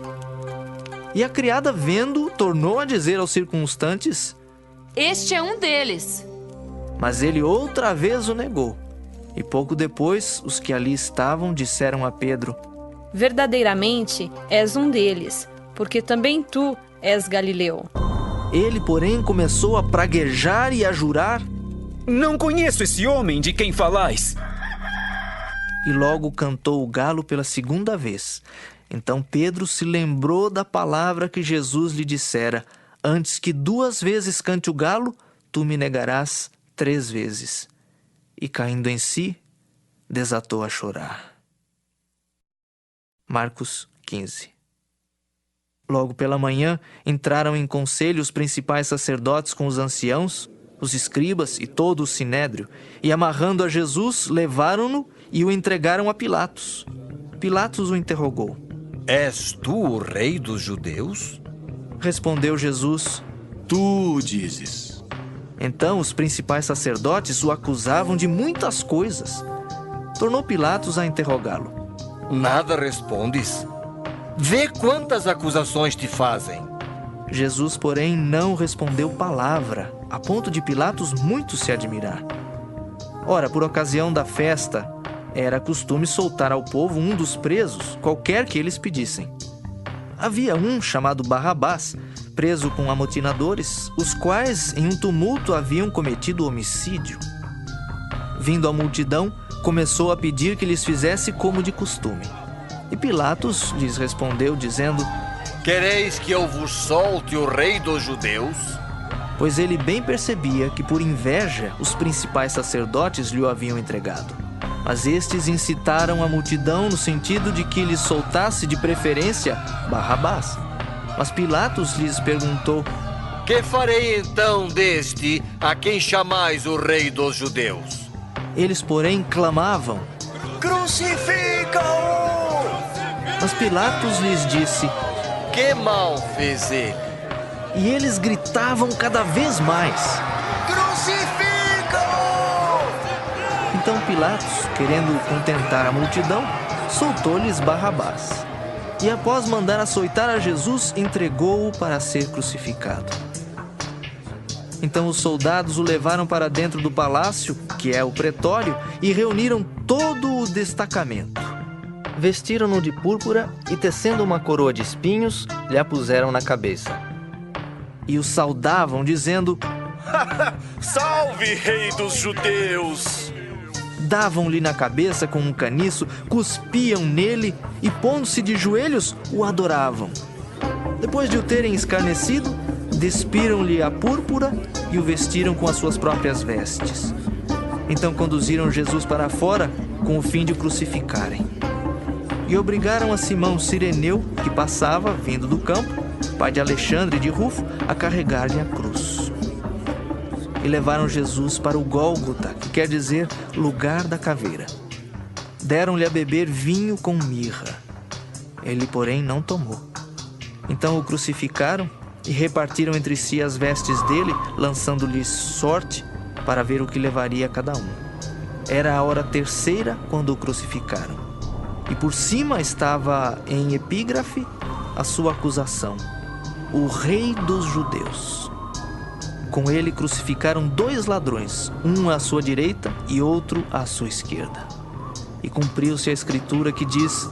E a criada, vendo, tornou a dizer aos circunstantes: Este é um deles. Mas ele outra vez o negou. E pouco depois, os que ali estavam disseram a Pedro: Verdadeiramente és um deles, porque também tu és Galileu. Ele, porém, começou a praguejar e a jurar: Não conheço esse homem de quem falais. E logo cantou o galo pela segunda vez. Então Pedro se lembrou da palavra que Jesus lhe dissera: Antes que 2 vezes cante o galo, tu me negarás 3 vezes. E caindo em si, desatou a chorar. Marcos 15. Logo pela manhã, entraram em conselho os principais sacerdotes com os anciãos, os escribas e todo o sinédrio, e amarrando a Jesus, levaram-no e o entregaram a Pilatos. Pilatos o interrogou: És tu o rei dos judeus? Respondeu Jesus: Tu o dizes. Então os principais sacerdotes o acusavam de muitas coisas. Tornou Pilatos a interrogá-lo: Nada respondes? Vê quantas acusações te fazem. Jesus, porém, não respondeu palavra, a ponto de Pilatos muito se admirar. Ora, por ocasião da festa, era costume soltar ao povo um dos presos, qualquer que eles pedissem. Havia um chamado Barrabás, preso com amotinadores, os quais em um tumulto haviam cometido homicídio. Vindo a multidão, começou a pedir que lhes fizesse como de costume. E Pilatos lhes respondeu, dizendo: Quereis que eu vos solte o rei dos judeus? Pois ele bem percebia que por inveja os principais sacerdotes lhe o haviam entregado. Mas estes incitaram a multidão no sentido de que lhes soltasse de preferência Barrabás. Mas Pilatos lhes perguntou: Que farei então deste a quem chamais o rei dos judeus? Eles, porém, clamavam: Crucifica-o! Mas Pilatos lhes disse: Que mal fez ele? E eles gritavam cada vez mais: Crucifica-o! Então Pilatos, querendo contentar a multidão, soltou-lhes Barrabás. E após mandar açoitar a Jesus, entregou-o para ser crucificado. Então os soldados o levaram para dentro do palácio, que é o pretório, e reuniram todo o destacamento. Vestiram-no de púrpura e, tecendo uma coroa de espinhos, lhe a puseram na cabeça. E o saudavam, dizendo: Salve, rei dos judeus! Davam-lhe na cabeça com um caniço, cuspiam nele e, pondo-se de joelhos, o adoravam. Depois de o terem escarnecido, despiram-lhe a púrpura e o vestiram com as suas próprias vestes. Então conduziram Jesus para fora com o fim de o crucificarem. E obrigaram a Simão Cireneu, que passava, vindo do campo, pai de Alexandre e de Rufo, a carregar-lhe a cruz. E levaram Jesus para o Gólgota, que quer dizer lugar da caveira. Deram-lhe a beber vinho com mirra. Ele, porém, não tomou. Então o crucificaram e repartiram entre si as vestes dele, lançando-lhes sorte para ver o que levaria cada um. Era a hora terceira quando o crucificaram. E por cima estava em epígrafe a sua acusação: o rei dos judeus. Com ele crucificaram 2 ladrões, um à sua direita e outro à sua esquerda. E cumpriu-se a escritura que diz: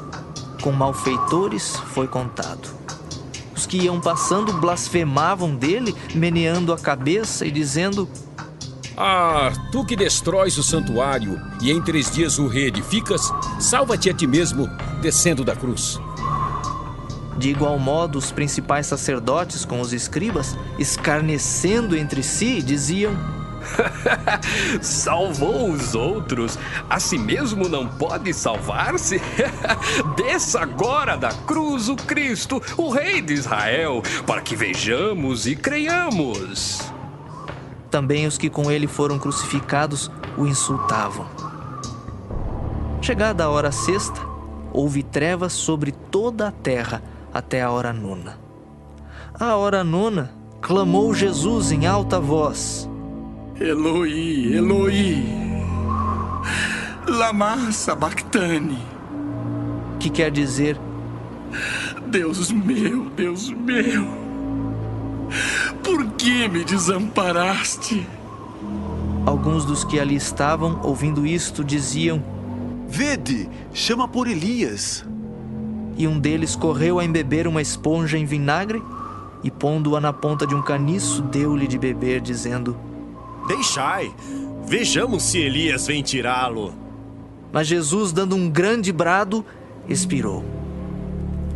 com malfeitores foi contado. Os que iam passando blasfemavam dele, meneando a cabeça e dizendo: Ah, tu que destróis o santuário e em 3 dias o reedificas, salva-te a ti mesmo, descendo da cruz. De igual modo, os principais sacerdotes com os escribas, escarnecendo entre si, diziam: salvou os outros, a si mesmo não pode salvar-se? Desça agora da cruz o Cristo, o Rei de Israel, para que vejamos e creiamos. Também os que com ele foram crucificados o insultavam. Chegada a hora sexta, houve trevas sobre toda a terra até a hora 9. À hora 9, clamou Jesus em alta voz: Eloi, Eloi, lama sabachthani. Que quer dizer: Deus meu, por que me desamparaste? Alguns dos que ali estavam, ouvindo isto, diziam: Vede, chama por Elias. E um deles correu a embeber uma esponja em vinagre e, pondo-a na ponta de um caniço, deu-lhe de beber, dizendo: Deixai, vejamos se Elias vem tirá-lo. Mas Jesus, dando um grande brado, expirou.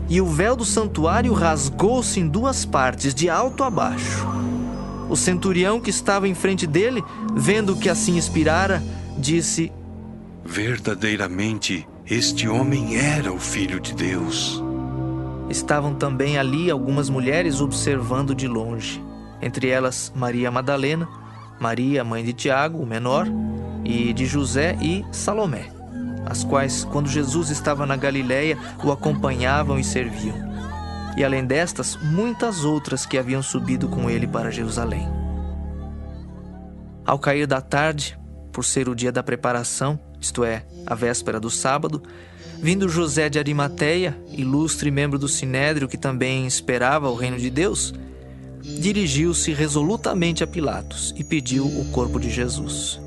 E o véu do santuário rasgou-se em 2 partes, de alto a baixo. O centurião que estava em frente dele, vendo que assim expirara, disse: verdadeiramente, este homem era o Filho de Deus. Estavam também ali algumas mulheres observando de longe, entre elas Maria Madalena, Maria, mãe de Tiago, o menor, e de José e Salomé, as quais, quando Jesus estava na Galileia, o acompanhavam e serviam. E além destas, muitas outras que haviam subido com ele para Jerusalém. Ao cair da tarde, por ser o dia da preparação, isto é, a véspera do sábado, vindo José de Arimateia, ilustre membro do Sinédrio que também esperava o reino de Deus, dirigiu-se resolutamente a Pilatos e pediu o corpo de Jesus.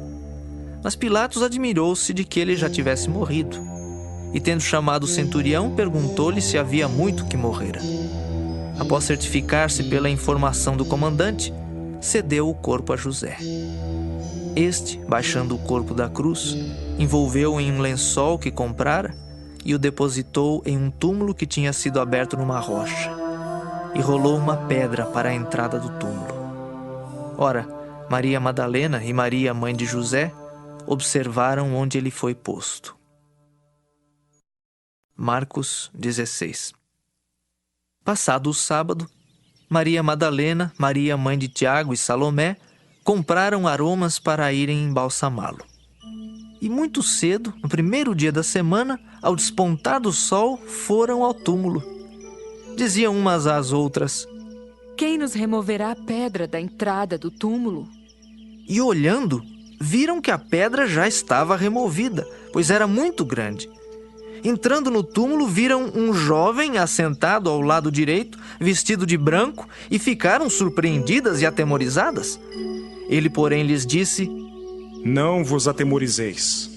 Mas Pilatos admirou-se de que ele já tivesse morrido, e tendo chamado o centurião, perguntou-lhe se havia muito que morrera. Após certificar-se pela informação do comandante, cedeu o corpo a José. Este, baixando o corpo da cruz, envolveu-o em um lençol que comprara e o depositou em um túmulo que tinha sido aberto numa rocha, e rolou uma pedra para a entrada do túmulo. Ora, Maria Madalena e Maria, mãe de José, observaram onde ele foi posto. Marcos 16. Passado o sábado, Maria Madalena, Maria, mãe de Tiago e Salomé, compraram aromas para irem embalsamá-lo. E muito cedo, no primeiro dia da semana, ao despontar do sol, foram ao túmulo. Diziam umas às outras: quem nos removerá a pedra da entrada do túmulo? E olhando, viram que a pedra já estava removida, pois era muito grande. Entrando no túmulo, viram um jovem assentado ao lado direito, vestido de branco, e ficaram surpreendidas e atemorizadas. Ele, porém, lhes disse: não vos atemorizeis.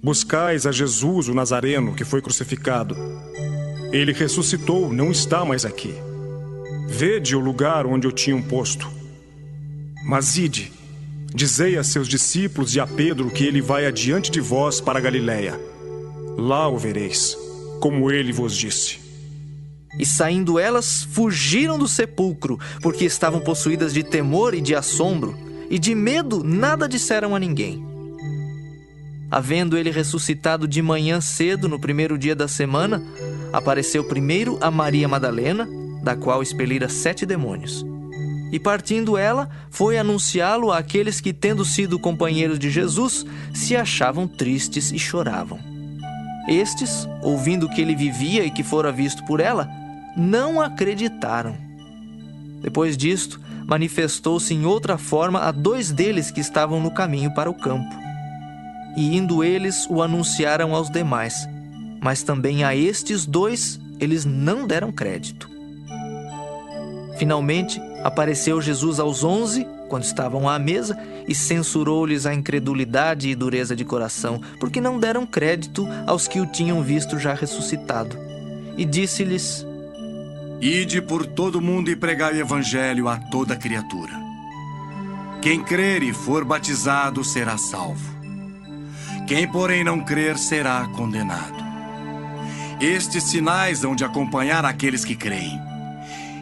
Buscais a Jesus, o Nazareno, que foi crucificado. Ele ressuscitou, não está mais aqui. Vede o lugar onde o tinham posto. Mas ide, dizei a seus discípulos e a Pedro que ele vai adiante de vós para a Galileia. Lá o vereis, como ele vos disse. E saindo elas, fugiram do sepulcro, porque estavam possuídas de temor e de assombro, e de medo nada disseram a ninguém. Havendo ele ressuscitado de manhã cedo, no primeiro dia da semana, apareceu primeiro a Maria Madalena, da qual expelira 7 demônios. E partindo ela, foi anunciá-lo àqueles que, tendo sido companheiros de Jesus, se achavam tristes e choravam. Estes, ouvindo que ele vivia e que fora visto por ela, não acreditaram. Depois disto, manifestou-se em outra forma a 2 deles que estavam no caminho para o campo. E indo eles, o anunciaram aos demais, mas também a estes 2 eles não deram crédito. Finalmente, apareceu Jesus aos 11 quando estavam à mesa, e censurou-lhes a incredulidade e dureza de coração, porque não deram crédito aos que o tinham visto já ressuscitado. E disse-lhes: Ide por todo o mundo e pregai o evangelho a toda criatura. Quem crer e for batizado será salvo. Quem, porém, não crer será condenado. Estes sinais hão de acompanhar aqueles que creem.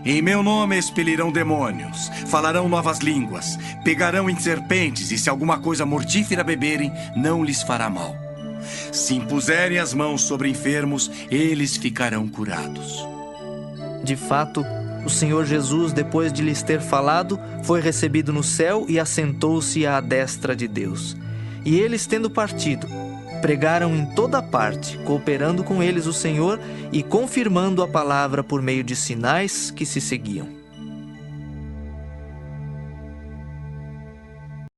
Em meu nome expelirão demônios, falarão novas línguas, pegarão em serpentes, e se alguma coisa mortífera beberem, não lhes fará mal. Se impuserem as mãos sobre enfermos, eles ficarão curados. De fato, o Senhor Jesus, depois de lhes ter falado, foi recebido no céu e assentou-se à destra de Deus. E eles, tendo partido, pregaram em toda parte, cooperando com eles o Senhor e confirmando a palavra por meio de sinais que se seguiam.